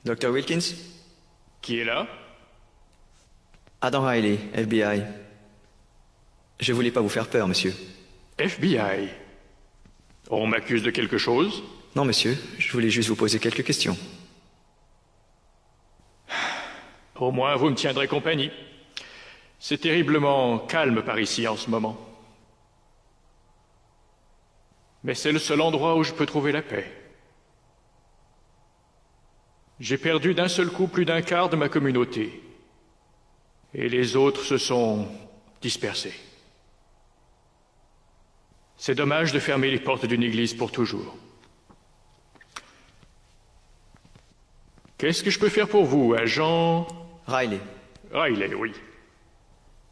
Speaker 6: Dr. Wilkins?
Speaker 13: Qui est là?
Speaker 6: Adam Riley, FBI. Je voulais pas vous faire peur, monsieur.
Speaker 13: FBI? On m'accuse de quelque chose?
Speaker 6: Non, monsieur. Je voulais juste vous poser quelques questions.
Speaker 13: Au moins, vous me tiendrez compagnie. C'est terriblement calme par ici en ce moment. Mais c'est le seul endroit où je peux trouver la paix. J'ai perdu d'un seul coup plus d'un quart de ma communauté. Et les autres se sont dispersés. C'est dommage de fermer les portes d'une église pour toujours. Qu'est-ce que je peux faire pour vous, agent...
Speaker 6: Riley.
Speaker 13: Riley, oui.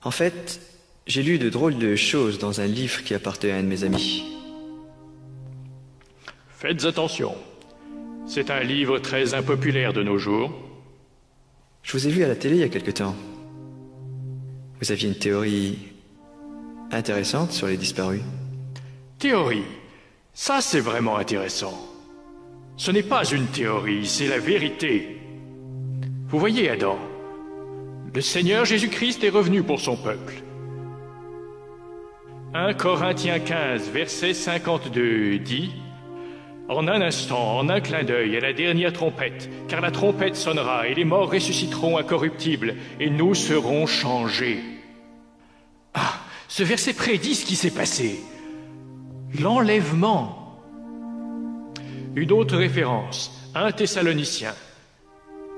Speaker 6: En fait, j'ai lu de drôles de choses dans un livre qui appartenait à un de mes amis.
Speaker 13: Faites attention. C'est un livre très impopulaire de nos jours.
Speaker 6: Je vous ai vu à la télé il y a quelque temps. Vous aviez une théorie intéressante sur les disparus.
Speaker 13: Théorie? Ça, c'est vraiment intéressant. Ce n'est pas une théorie, c'est la vérité. Vous voyez, Adam, le Seigneur Jésus-Christ est revenu pour son peuple. 1 Corinthiens 15, verset 52 dit... En un instant, en un clin d'œil, à la dernière trompette, car la trompette sonnera, et les morts ressusciteront incorruptibles, et nous serons changés. Ah, ce verset prédit ce qui s'est passé. L'enlèvement. Une autre référence, 1 Thessaloniciens.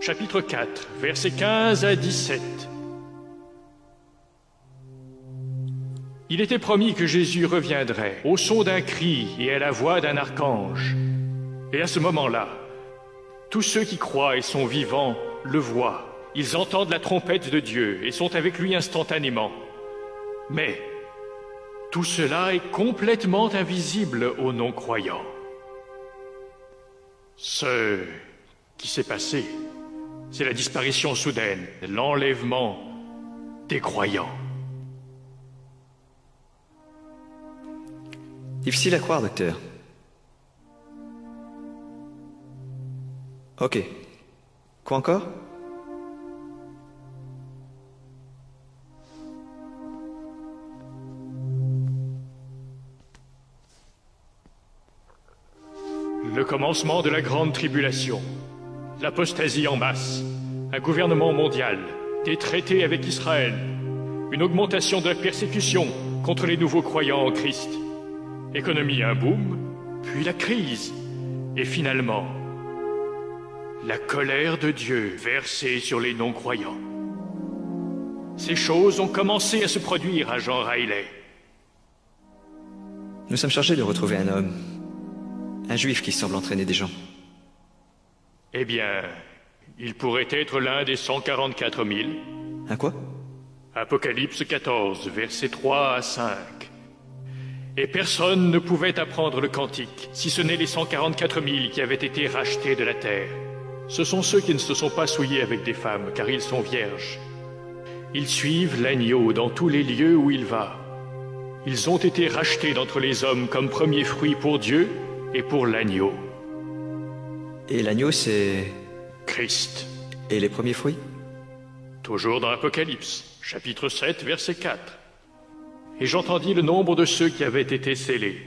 Speaker 13: chapitre 4, versets 15 à 17. Il était promis que Jésus reviendrait au son d'un cri et à la voix d'un archange. Et à ce moment-là, tous ceux qui croient et sont vivants le voient. Ils entendent la trompette de Dieu et sont avec lui instantanément. Mais tout cela est complètement invisible aux non-croyants. Ce qui s'est passé, c'est la disparition soudaine, l'enlèvement des croyants.
Speaker 6: Difficile à croire, docteur. Ok. Quoi encore?
Speaker 13: Le commencement de la grande tribulation, l'apostasie en masse, un gouvernement mondial, des traités avec Israël, une augmentation de la persécution contre les nouveaux croyants en Christ, économie un boom, puis la crise, et finalement, la colère de Dieu versée sur les non-croyants. Ces choses ont commencé à se produire à Jean Riley.
Speaker 6: Nous sommes chargés de retrouver un homme, un juif qui semble entraîner des gens.
Speaker 13: Eh bien, il pourrait être l'un des 144 000.
Speaker 6: Un quoi?
Speaker 13: Apocalypse 14, versets 3 à 5. Et personne ne pouvait apprendre le cantique, si ce n'est les 144 000 qui avaient été rachetés de la terre. Ce sont ceux qui ne se sont pas souillés avec des femmes, car ils sont vierges. Ils suivent l'agneau dans tous les lieux où il va. Ils ont été rachetés d'entre les hommes comme premier fruit pour Dieu et pour l'agneau.
Speaker 6: Et l'agneau, c'est...
Speaker 13: Christ.
Speaker 6: Et les premiers fruits?
Speaker 13: Toujours dans Apocalypse, chapitre 7, verset 4. Et j'entendis le nombre de ceux qui avaient été scellés.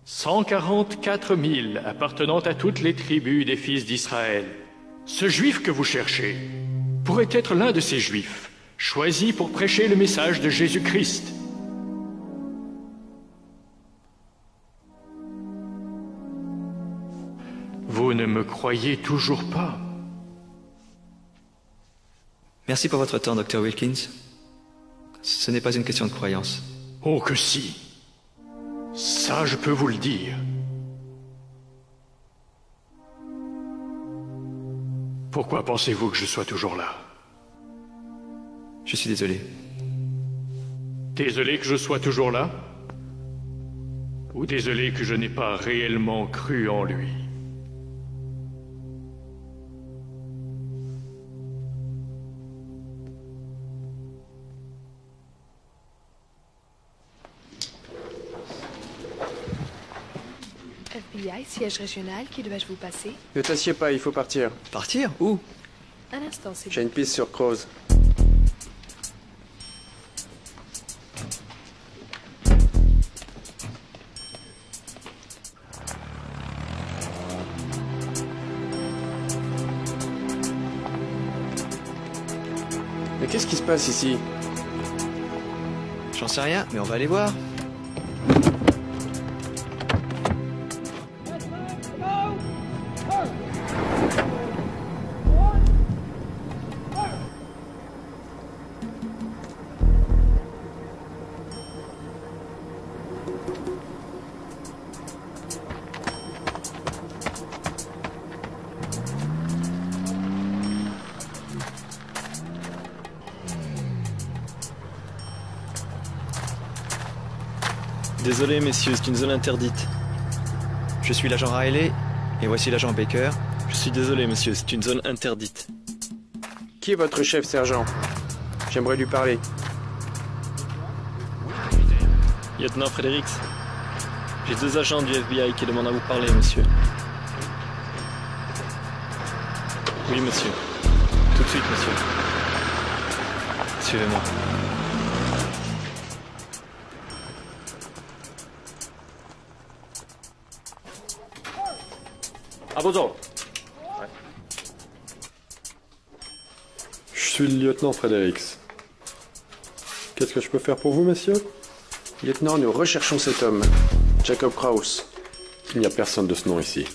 Speaker 13: 144 000 appartenant à toutes les tribus des fils d'Israël. Ce juif que vous cherchez pourrait être l'un de ces juifs, choisis pour prêcher le message de Jésus-Christ. Vous ne me croyez toujours pas?
Speaker 6: Merci pour votre temps, Dr. Wilkins. Ce n'est pas une question de croyance.
Speaker 13: Oh que si! Ça, je peux vous le dire. Pourquoi pensez-vous que je sois toujours là?
Speaker 6: Je suis désolé.
Speaker 13: Désolé que je sois toujours là? Ou désolé que je n'ai pas réellement cru en lui?
Speaker 17: FBI, siège régional, qui devais-je vous passer?
Speaker 19: Ne t'assieds pas, il faut partir.
Speaker 6: Partir? Où?
Speaker 17: Un instant, c'est
Speaker 19: J'ai une piste sur Croze. Mais qu'est-ce qui se passe ici?
Speaker 6: J'en sais rien, mais on va aller voir.
Speaker 20: Désolé, messieurs, c'est une zone interdite.
Speaker 6: Je suis l'agent Riley, et voici l'agent Baker.
Speaker 20: Je suis désolé, monsieur, c'est une zone interdite.
Speaker 19: Qui est votre chef, sergent? J'aimerais lui parler.
Speaker 20: Lieutenant Fredericks, j'ai 2 agents du FBI qui demandent à vous parler, monsieur. Oui, monsieur. Tout de suite, monsieur. Suivez-moi.
Speaker 1: Je suis le lieutenant Fredericks. Qu'est-ce que je peux faire pour vous, messieurs?
Speaker 19: Lieutenant, nous recherchons cet homme, Jacob Krauss.
Speaker 1: Il n'y a personne de ce nom ici.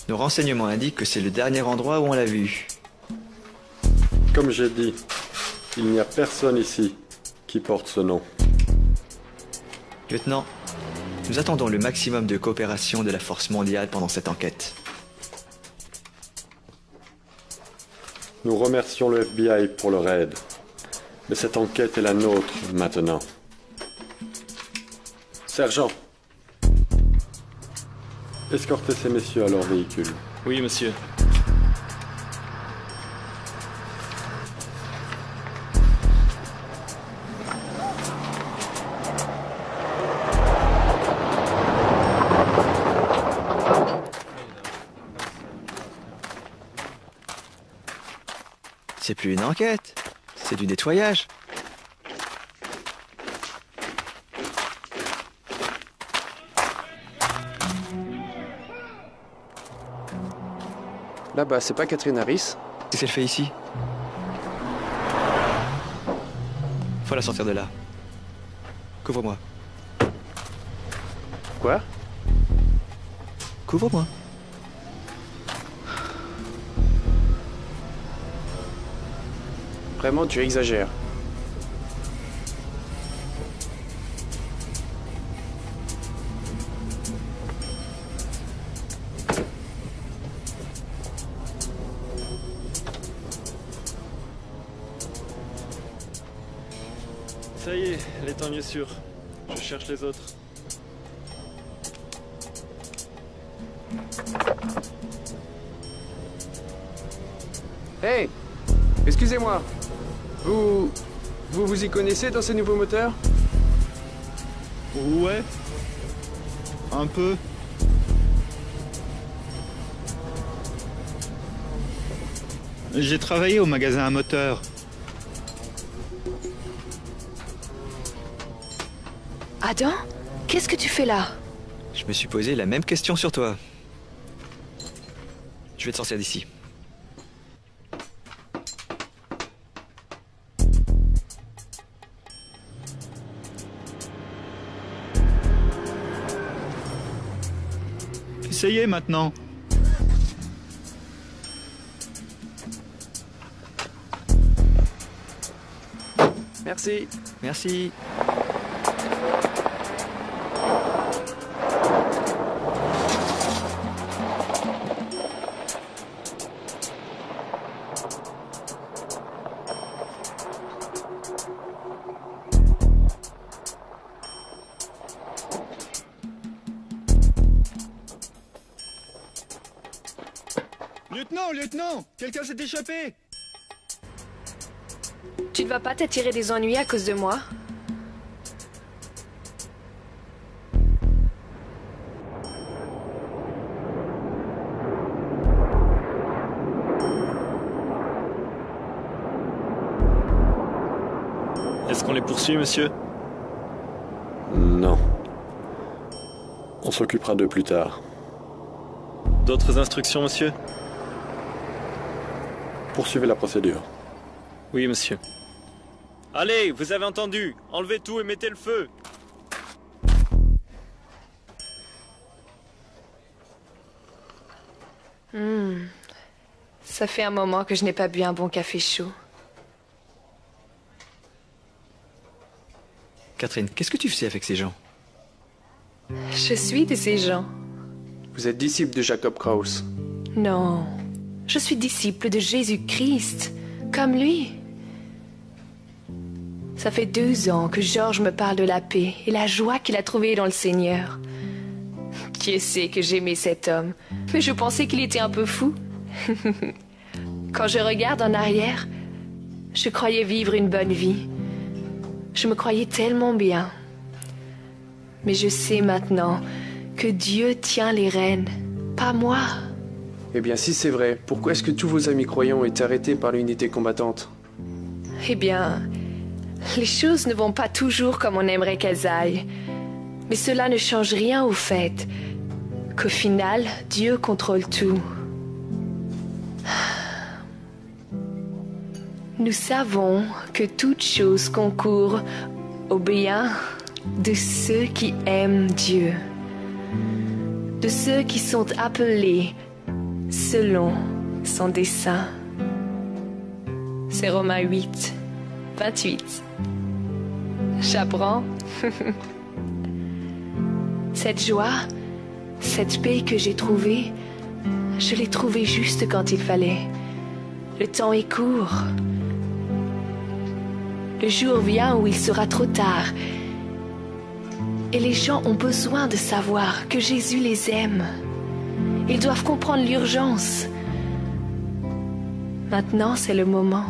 Speaker 6: Nos renseignements indiquent que c'est le dernier endroit où on l'a vu.
Speaker 1: Comme j'ai dit, il n'y a personne ici qui porte ce nom.
Speaker 6: Lieutenant, nous attendons le maximum de coopération de la force mondiale pendant cette enquête.
Speaker 1: Nous remercions le FBI pour leur aide. Mais cette enquête est la nôtre maintenant. Sergent, escortez ces messieurs à leur véhicule.
Speaker 20: Oui, monsieur.
Speaker 6: C'est plus une enquête, c'est du nettoyage.
Speaker 19: Là-bas, c'est pas Catherine Harris?
Speaker 6: Qu'est-ce qu'elle fait ici? Faut la sortir de là. Couvre-moi.
Speaker 19: Quoi?
Speaker 6: Couvre-moi.
Speaker 19: Vraiment, tu exagères.
Speaker 20: Ça y est, elle est en lieu sûr. Je cherche les autres.
Speaker 19: Hey! Excusez-moi. Vous y connaissez dans ces nouveaux moteurs?
Speaker 5: Ouais. Un peu. J'ai travaillé au magasin à moteur.
Speaker 17: Adam, qu'est-ce que tu fais là?
Speaker 6: Je me suis posé la même question sur toi. Je vais te sortir d'ici.
Speaker 5: Essayez maintenant.
Speaker 19: Merci.
Speaker 6: Merci.
Speaker 5: Lieutenant, quelqu'un s'est échappé.
Speaker 17: Tu ne vas pas t'attirer des ennuis à cause de moi?
Speaker 20: Est-ce qu'on les poursuit, monsieur?
Speaker 1: Non. On s'occupera d'eux plus tard.
Speaker 20: D'autres instructions, monsieur?
Speaker 1: Poursuivez la procédure.
Speaker 20: Oui, monsieur. Allez, vous avez entendu. Enlevez tout et mettez le feu.
Speaker 17: Ça fait un moment que je n'ai pas bu un bon café chaud.
Speaker 6: Catherine, qu'est-ce que tu fais avec ces gens?
Speaker 17: Je suis de ces gens.
Speaker 19: Vous êtes disciple de Jacob Krauss.
Speaker 17: Non, je suis disciple de Jésus-Christ, comme lui. Ça fait 2 ans que Georges me parle de la paix et la joie qu'il a trouvée dans le Seigneur. Dieu sait que j'aimais cet homme, mais je pensais qu'il était un peu fou. Quand je regarde en arrière, je croyais vivre une bonne vie. Je me croyais tellement bien. Mais je sais maintenant que Dieu tient les rênes, pas moi.
Speaker 19: Eh bien, si c'est vrai, pourquoi est-ce que tous vos amis croyants ont été arrêtés par l'unité combattante?
Speaker 17: Eh bien, les choses ne vont pas toujours comme on aimerait qu'elles aillent. Mais cela ne change rien au fait qu'au final, Dieu contrôle tout. Nous savons que toute chose concourt au bien de ceux qui aiment Dieu, de ceux qui sont appelés selon son dessein. C'est Romains 8, 28. J'apprends. Cette joie, cette paix que j'ai trouvée, je l'ai trouvée juste quand il fallait. Le temps est court. Le jour vient où il sera trop tard. Et les gens ont besoin de savoir que Jésus les aime. Ils doivent comprendre l'urgence. Maintenant, c'est le moment.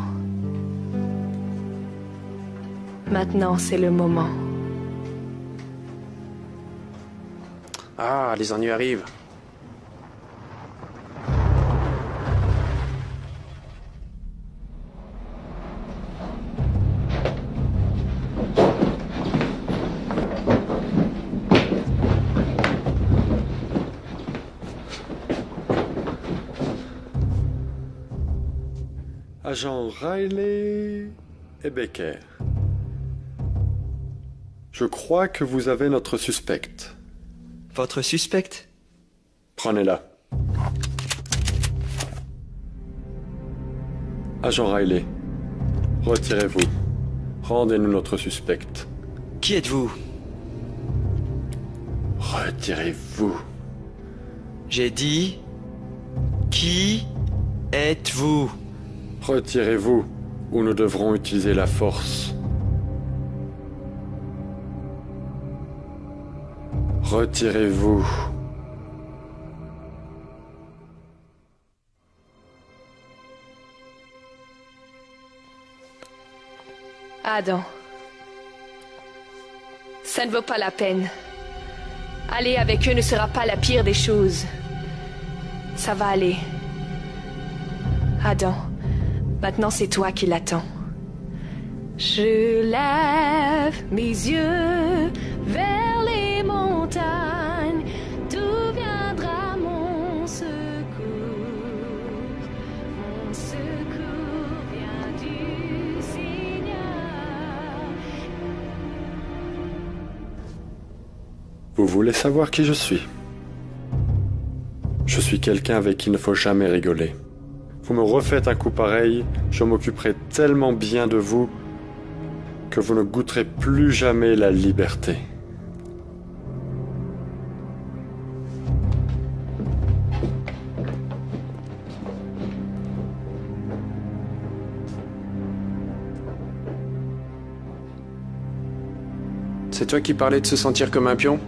Speaker 17: Maintenant, c'est le moment.
Speaker 19: Ah, les ennuis arrivent.
Speaker 1: Agent Riley et Becker. Je crois que vous avez notre suspecte.
Speaker 6: Votre suspecte?
Speaker 1: Prenez-la. Agent Riley, retirez-vous. Rendez-nous notre suspecte.
Speaker 6: Qui êtes-vous?
Speaker 1: Retirez-vous.
Speaker 6: J'ai dit... Qui êtes-vous?
Speaker 1: Retirez-vous, ou nous devrons utiliser la force. Retirez-vous.
Speaker 17: Adam, ça ne vaut pas la peine. Aller avec eux ne sera pas la pire des choses. Ça va aller. Adam, maintenant c'est toi qui l'attends. Je lève mes yeux vers les montagnes, d'où viendra mon secours. Mon secours vient du Seigneur.
Speaker 1: Vous voulez savoir qui je suis? Je suis quelqu'un avec qui il ne faut jamais rigoler. Vous me refaites un coup pareil, je m'occuperai tellement bien de vous que vous ne goûterez plus jamais la liberté.
Speaker 19: C'est toi qui parlais de se sentir comme un pion?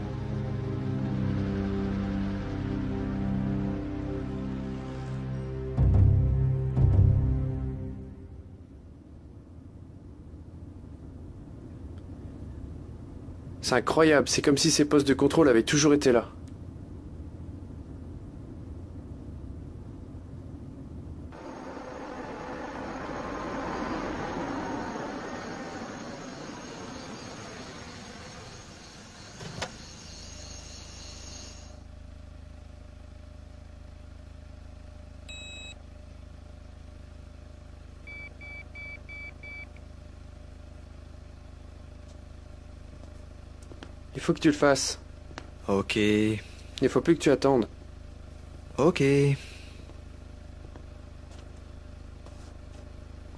Speaker 19: C'est incroyable, c'est comme si ces postes de contrôle avaient toujours été là. Il faut que tu le fasses.
Speaker 6: Ok.
Speaker 19: Il faut plus que tu attendes.
Speaker 6: Ok.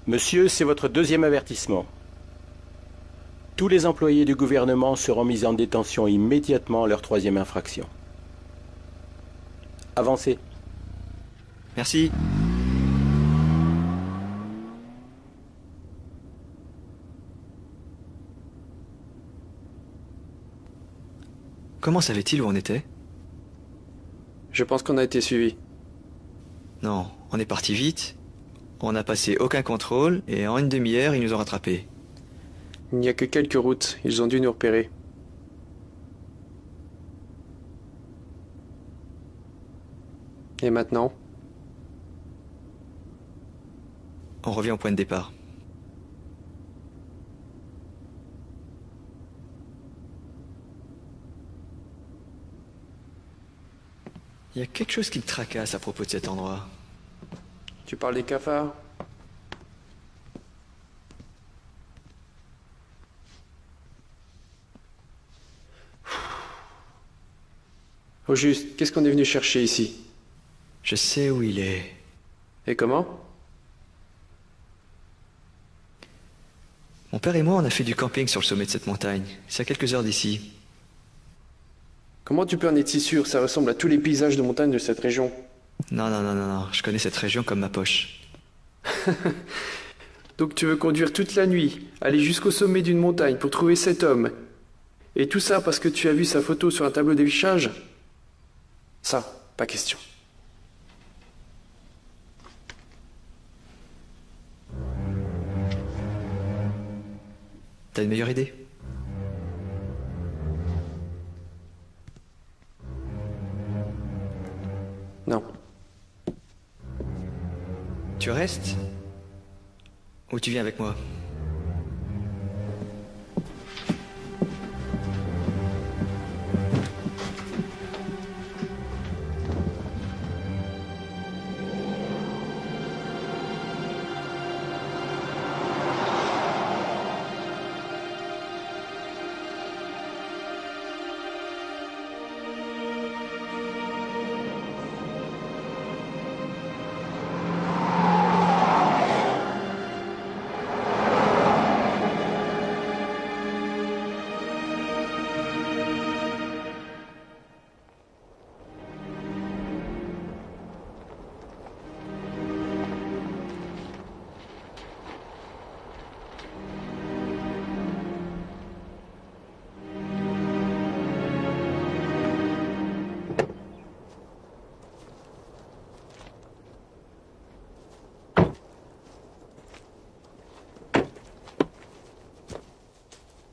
Speaker 8: Monsieur, c'est votre deuxième avertissement. Tous les employés du gouvernement seront mis en détention immédiatement à leur troisième infraction. Avancez.
Speaker 6: Merci. Comment savait-il où on était?
Speaker 19: Je pense qu'on a été suivis.
Speaker 6: Non, on est parti vite. On n'a passé aucun contrôle et en une demi-heure, ils nous ont rattrapés.
Speaker 19: Il n'y a que quelques routes, ils ont dû nous repérer. Et maintenant?
Speaker 6: On revient au point de départ. Il y a quelque chose qui me tracasse à propos de cet endroit.
Speaker 19: Tu parles des cafards? Au juste, qu'est-ce qu'on est venu chercher ici?
Speaker 6: Je sais où il est.
Speaker 19: Et comment?
Speaker 6: Mon père et moi, on a fait du camping sur le sommet de cette montagne. C'est à quelques heures d'ici.
Speaker 19: Comment tu peux en être si sûr? Ça ressemble à tous les paysages de montagne de cette région.
Speaker 6: Non. Je connais cette région comme ma poche.
Speaker 19: Donc tu veux conduire toute la nuit, aller jusqu'au sommet d'une montagne pour trouver cet homme. Et tout ça parce que tu as vu sa photo sur un tableau d'affichage? Ça, pas question.
Speaker 6: T'as une meilleure idée?
Speaker 19: Non.
Speaker 6: Tu restes? Ou tu viens avec moi?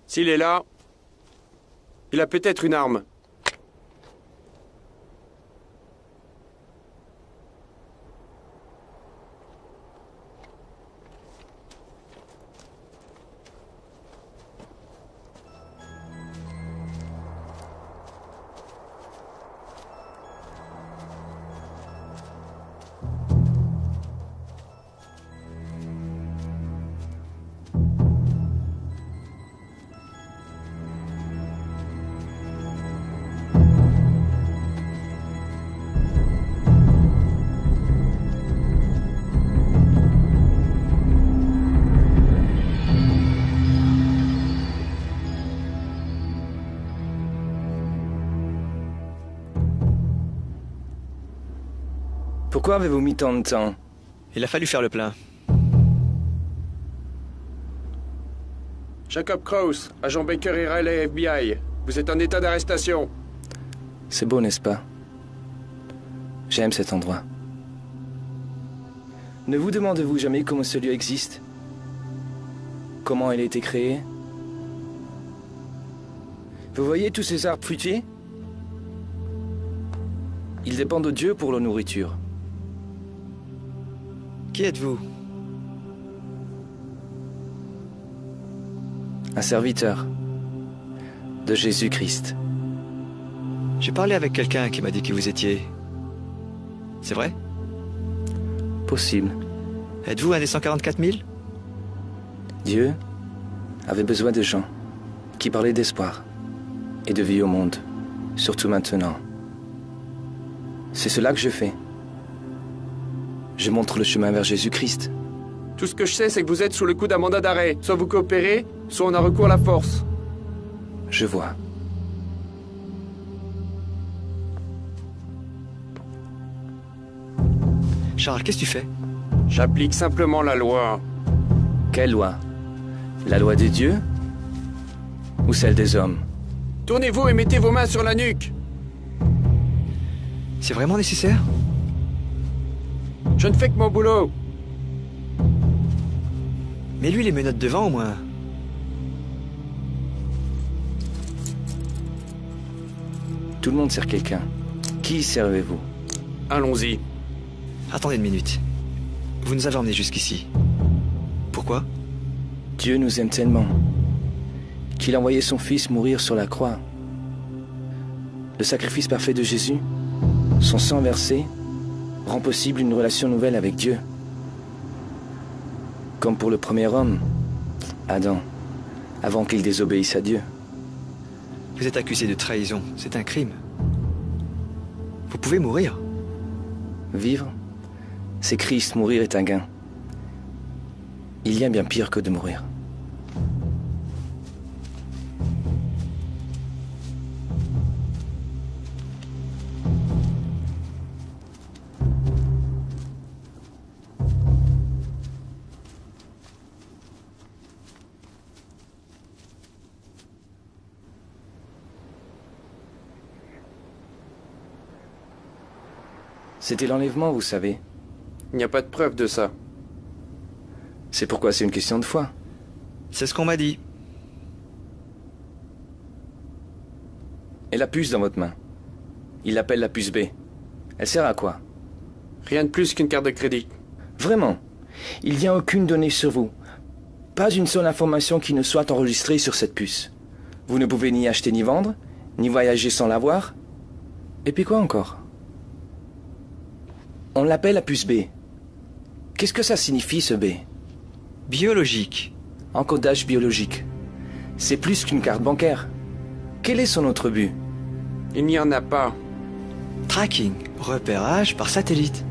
Speaker 19: S'il est là, il a peut-être une arme.
Speaker 7: Pourquoi avez-vous mis tant de temps?
Speaker 6: Il a fallu faire le plein.
Speaker 19: Jacob Krause, agent Baker et Riley FBI. Vous êtes en état d'arrestation.
Speaker 7: C'est beau, n'est-ce pas? J'aime cet endroit. Ne vous demandez-vous jamais comment ce lieu existe? Comment il a été créé? Vous voyez tous ces arbres fruitiers? Ils dépendent de Dieu pour leur nourriture.
Speaker 6: Qui êtes-vous?
Speaker 7: Un serviteur de Jésus-Christ.
Speaker 6: J'ai parlé avec quelqu'un qui m'a dit qui vous étiez. C'est vrai?
Speaker 7: Possible.
Speaker 6: Êtes-vous un des 144 000?
Speaker 7: Dieu avait besoin de gens qui parlaient d'espoir et de vie au monde, surtout maintenant. C'est cela que je fais. Je montre le chemin vers Jésus-Christ.
Speaker 19: Tout ce que je sais, c'est que vous êtes sous le coup d'un mandat d'arrêt. Soit vous coopérez, soit on a recours à la force.
Speaker 7: Je vois.
Speaker 6: Charles, qu'est-ce que tu fais?
Speaker 19: J'applique simplement la loi.
Speaker 7: Quelle loi? La loi de Dieu? Ou celle des hommes?
Speaker 19: Tournez-vous et mettez vos mains sur la nuque.
Speaker 6: C'est vraiment nécessaire?
Speaker 19: Je ne fais que mon boulot.
Speaker 6: Mais lui, les menottes devant, au moins.
Speaker 7: Tout le monde sert quelqu'un. Qui servez-vous?
Speaker 19: Allons-y.
Speaker 6: Attendez une minute. Vous nous avez emmenés jusqu'ici. Pourquoi?
Speaker 7: Dieu nous aime tellement qu'il a envoyé son Fils mourir sur la croix. Le sacrifice parfait de Jésus, son sang versé, rend possible une relation nouvelle avec Dieu. Comme pour le premier homme, Adam, avant qu'il désobéisse à Dieu.
Speaker 6: Vous êtes accusé de trahison. C'est un crime. Vous pouvez mourir.
Speaker 7: Vivre, c'est Christ, mourir est un gain. Il y a bien pire que de mourir. C'était l'enlèvement, vous savez.
Speaker 19: Il n'y a pas de preuve de ça.
Speaker 7: C'est pourquoi c'est une question de foi.
Speaker 5: C'est ce qu'on m'a dit.
Speaker 7: Et la puce dans votre main? Il l'appelle la puce B. Elle sert à quoi?
Speaker 19: Rien de plus qu'une carte de crédit.
Speaker 7: Vraiment? Il n'y a aucune donnée sur vous. Pas une seule information qui ne soit enregistrée sur cette puce. Vous ne pouvez ni acheter ni vendre, ni voyager sans l'avoir. Et puis quoi encore? On l'appelle la puce B. Qu'est-ce que ça signifie, ce B?
Speaker 5: Biologique.
Speaker 7: Encodage biologique. C'est plus qu'une carte bancaire. Quel est son autre but?
Speaker 19: Il n'y en a pas.
Speaker 5: Tracking. Repérage par satellite.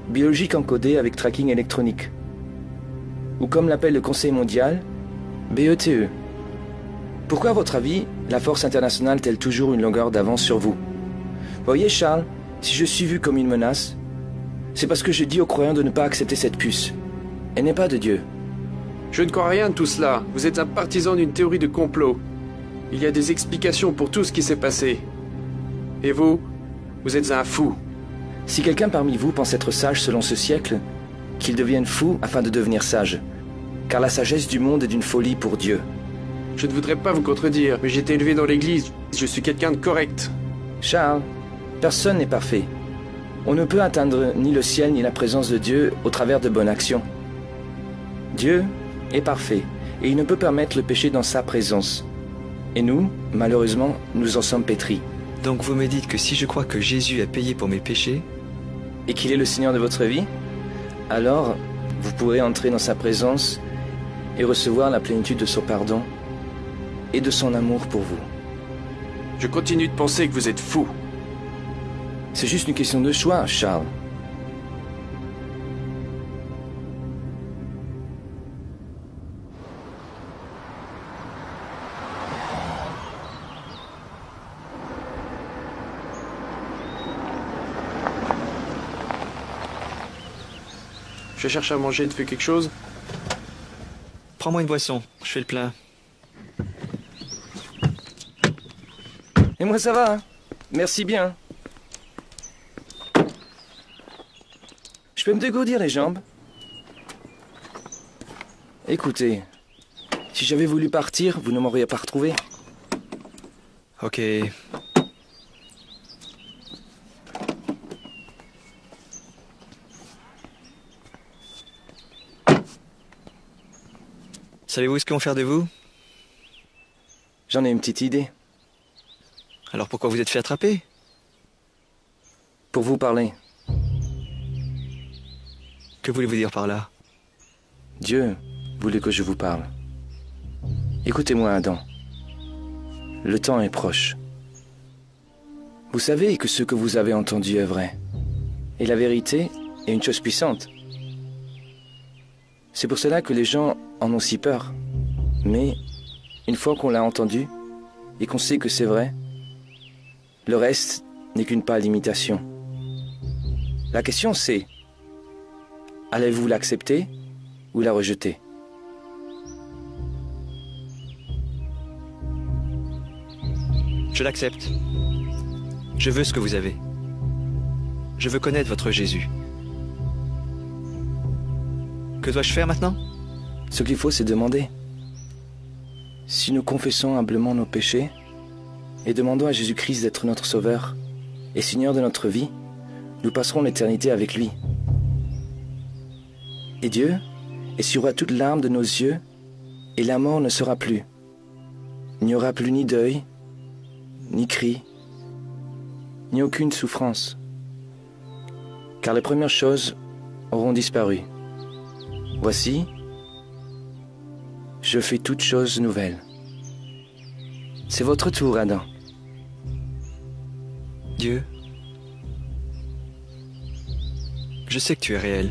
Speaker 7: Biologique encodé avec tracking électronique. Ou comme l'appelle le Conseil mondial, BETE. Pourquoi, à votre avis, la force internationale a-t-elle toujours une longueur d'avance sur vous? Voyez, Charles, si je suis vu comme une menace, c'est parce que je dis aux croyants de ne pas accepter cette puce. Elle n'est pas de Dieu.
Speaker 19: Je ne crois rien de tout cela. Vous êtes un partisan d'une théorie de complot. Il y a des explications pour tout ce qui s'est passé. Et vous, vous êtes un fou.
Speaker 7: Si quelqu'un parmi vous pense être sage selon ce siècle, qu'il devienne fou afin de devenir sage. Car la sagesse du monde est d'une folie pour Dieu.
Speaker 19: Je ne voudrais pas vous contredire, mais j'ai été élevé dans l'église. Je suis quelqu'un de correct.
Speaker 7: Charles, personne n'est parfait. On ne peut atteindre ni le ciel ni la présence de Dieu au travers de bonnes actions. Dieu est parfait et il ne peut permettre le péché dans sa présence. Et nous, malheureusement, nous en sommes pétris.
Speaker 5: Donc vous me dites que si je crois que Jésus a payé pour mes péchés...
Speaker 7: Et qu'il est le Seigneur de votre vie, alors vous pourrez entrer dans sa présence et recevoir la plénitude de son pardon et de son amour pour vous.
Speaker 19: Je continue de penser que vous êtes fou.
Speaker 7: C'est juste une question de choix, Charles.
Speaker 19: Je cherche à manger, tu fais quelque chose?
Speaker 5: Prends-moi une boisson, je fais le plein.
Speaker 7: Et moi ça va, hein? Merci bien. Je peux me dégourdir les jambes? Écoutez, si j'avais voulu partir, vous ne m'auriez pas retrouvé.
Speaker 5: Ok. Savez-vous ce qu'ils vont faire de vous?
Speaker 7: J'en ai une petite idée.
Speaker 5: Alors pourquoi vous êtes fait attraper?
Speaker 7: Pour vous parler.
Speaker 5: Que voulez-vous dire par là?
Speaker 7: Dieu voulait que je vous parle. Écoutez-moi, Adam. Le temps est proche. Vous savez que ce que vous avez entendu est vrai. Et la vérité est une chose puissante. C'est pour cela que les gens en ont si peur. Mais, une fois qu'on l'a entendu, et qu'on sait que c'est vrai, le reste n'est qu'une pâle imitation. La question c'est, allez-vous l'accepter ou la rejeter?
Speaker 5: Je l'accepte. Je veux ce que vous avez. Je veux connaître votre Jésus. Que dois-je faire maintenant?
Speaker 7: Ce qu'il faut, c'est demander. Si nous confessons humblement nos péchés et demandons à Jésus-Christ d'être notre Sauveur et Seigneur de notre vie, nous passerons l'éternité avec lui. Et Dieu essuiera toute larme de nos yeux et la mort ne sera plus. Il n'y aura plus ni deuil, ni cri, ni aucune souffrance. Car les premières choses auront disparu. Voici, je fais toutes choses nouvelles. C'est votre tour, Adam.
Speaker 5: Dieu, Je sais que tu es réel.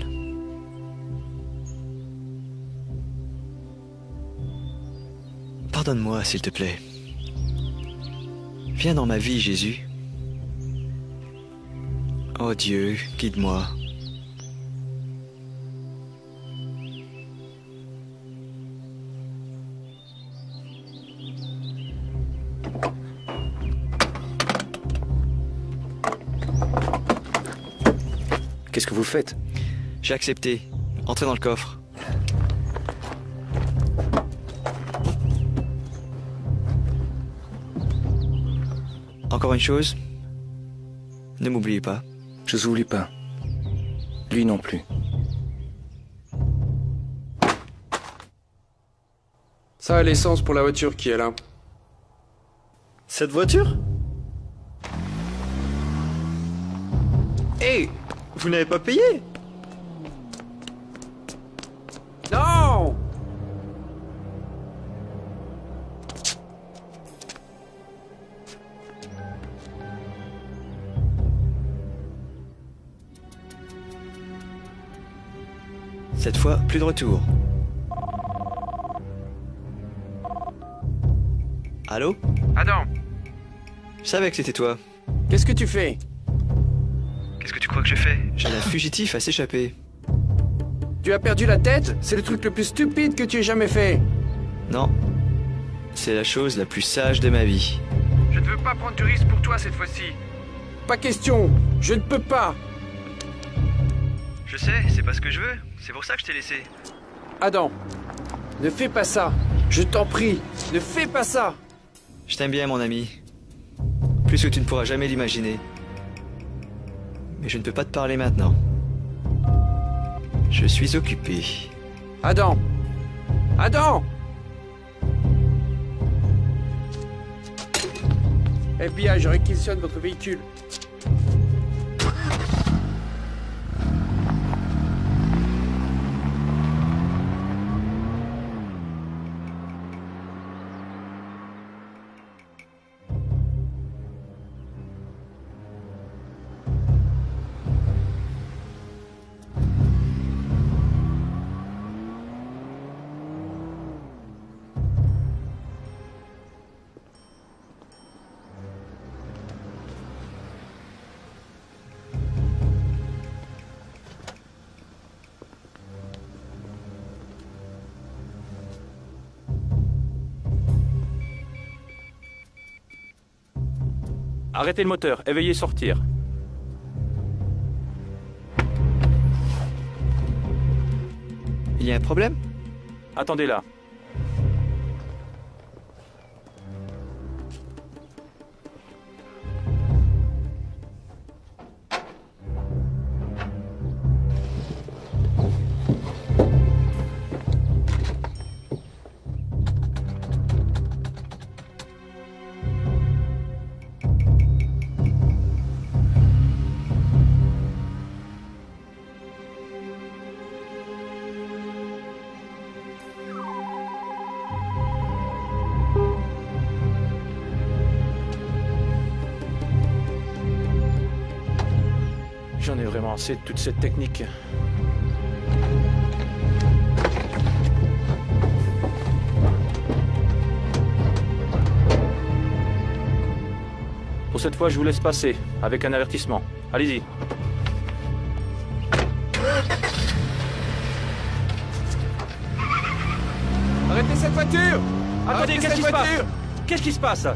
Speaker 5: Pardonne-moi, s'il te plaît. Viens dans ma vie, Jésus. Oh Dieu, guide-moi.
Speaker 7: Qu'est-ce que vous faites?
Speaker 5: J'ai accepté. Entrez dans le coffre. Encore une chose. Ne m'oubliez pas.
Speaker 7: Je vous oublie pas. Lui non plus.
Speaker 19: Ça a l'essence pour la voiture qui est là.
Speaker 20: Cette voiture? Hé, vous n'avez pas payé?
Speaker 19: Non!
Speaker 5: Cette fois, plus de retour. Allô?
Speaker 19: Adam!
Speaker 5: Je savais que c'était toi.
Speaker 19: Qu'est-ce que tu fais?
Speaker 5: Qu'est-ce que tu crois que je fais? J'ai un fugitif à s'échapper.
Speaker 19: Tu as perdu la tête? C'est le truc le plus stupide que tu aies jamais fait.
Speaker 5: Non. C'est la chose la plus sage de ma vie.
Speaker 19: Je ne veux pas prendre du risque pour toi cette fois-ci. Pas question. Je ne peux pas.
Speaker 5: Je sais, c'est pas ce que je veux. C'est pour ça que je t'ai laissé.
Speaker 19: Adam, ne fais pas ça. Je t'en prie, ne fais pas ça.
Speaker 5: Je t'aime bien, mon ami. Plus que tu ne pourras jamais l'imaginer. Mais je ne peux pas te parler maintenant. Je suis occupé.
Speaker 19: Adam! Adam! FBI, je réquisitionne votre véhicule.
Speaker 4: Arrêtez le moteur et veuillez sortir.
Speaker 5: Il y a un problème?
Speaker 4: Attendez là. J'en ai vraiment assez de toute cette technique. Pour cette fois, je vous laisse passer, avec un avertissement. Allez-y.
Speaker 15: Arrêtez cette voiture!
Speaker 4: Attendez, qu'est-ce qui se passe? Qu'est-ce qui se passe?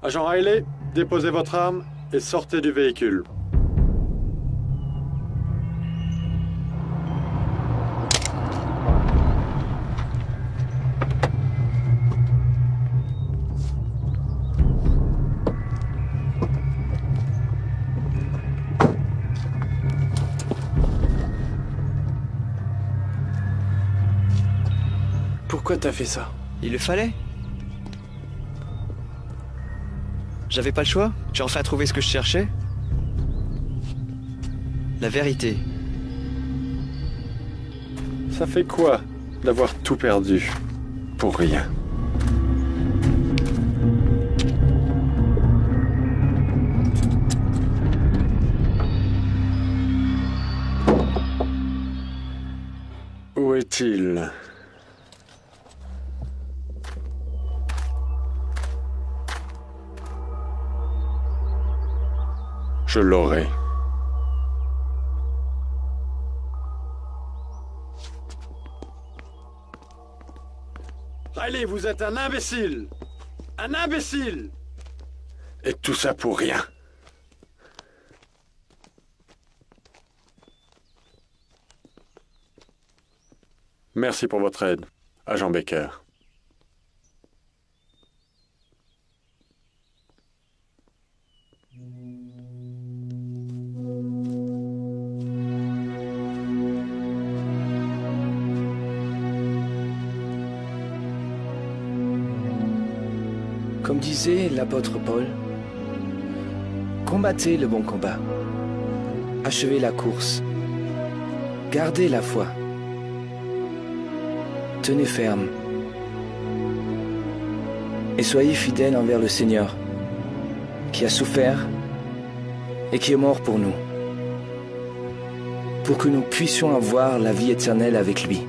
Speaker 1: Agent Riley, déposez votre arme et sortez du véhicule.
Speaker 19: Pourquoi t'as fait ça?
Speaker 5: Il le fallait. J'avais pas le choix. J'ai enfin trouvé ce que je cherchais. la vérité.
Speaker 1: Ça fait quoi d'avoir tout perdu pour rien? Où est-il? Je l'aurai. Riley, vous êtes un imbécile! Un imbécile! Et tout ça pour rien. Merci pour votre aide, agent Baker.
Speaker 7: Comme disait l'apôtre Paul, combattez le bon combat, achevez la course, gardez la foi, tenez ferme et soyez fidèles envers le Seigneur qui a souffert et qui est mort pour nous, pour que nous puissions avoir la vie éternelle avec lui.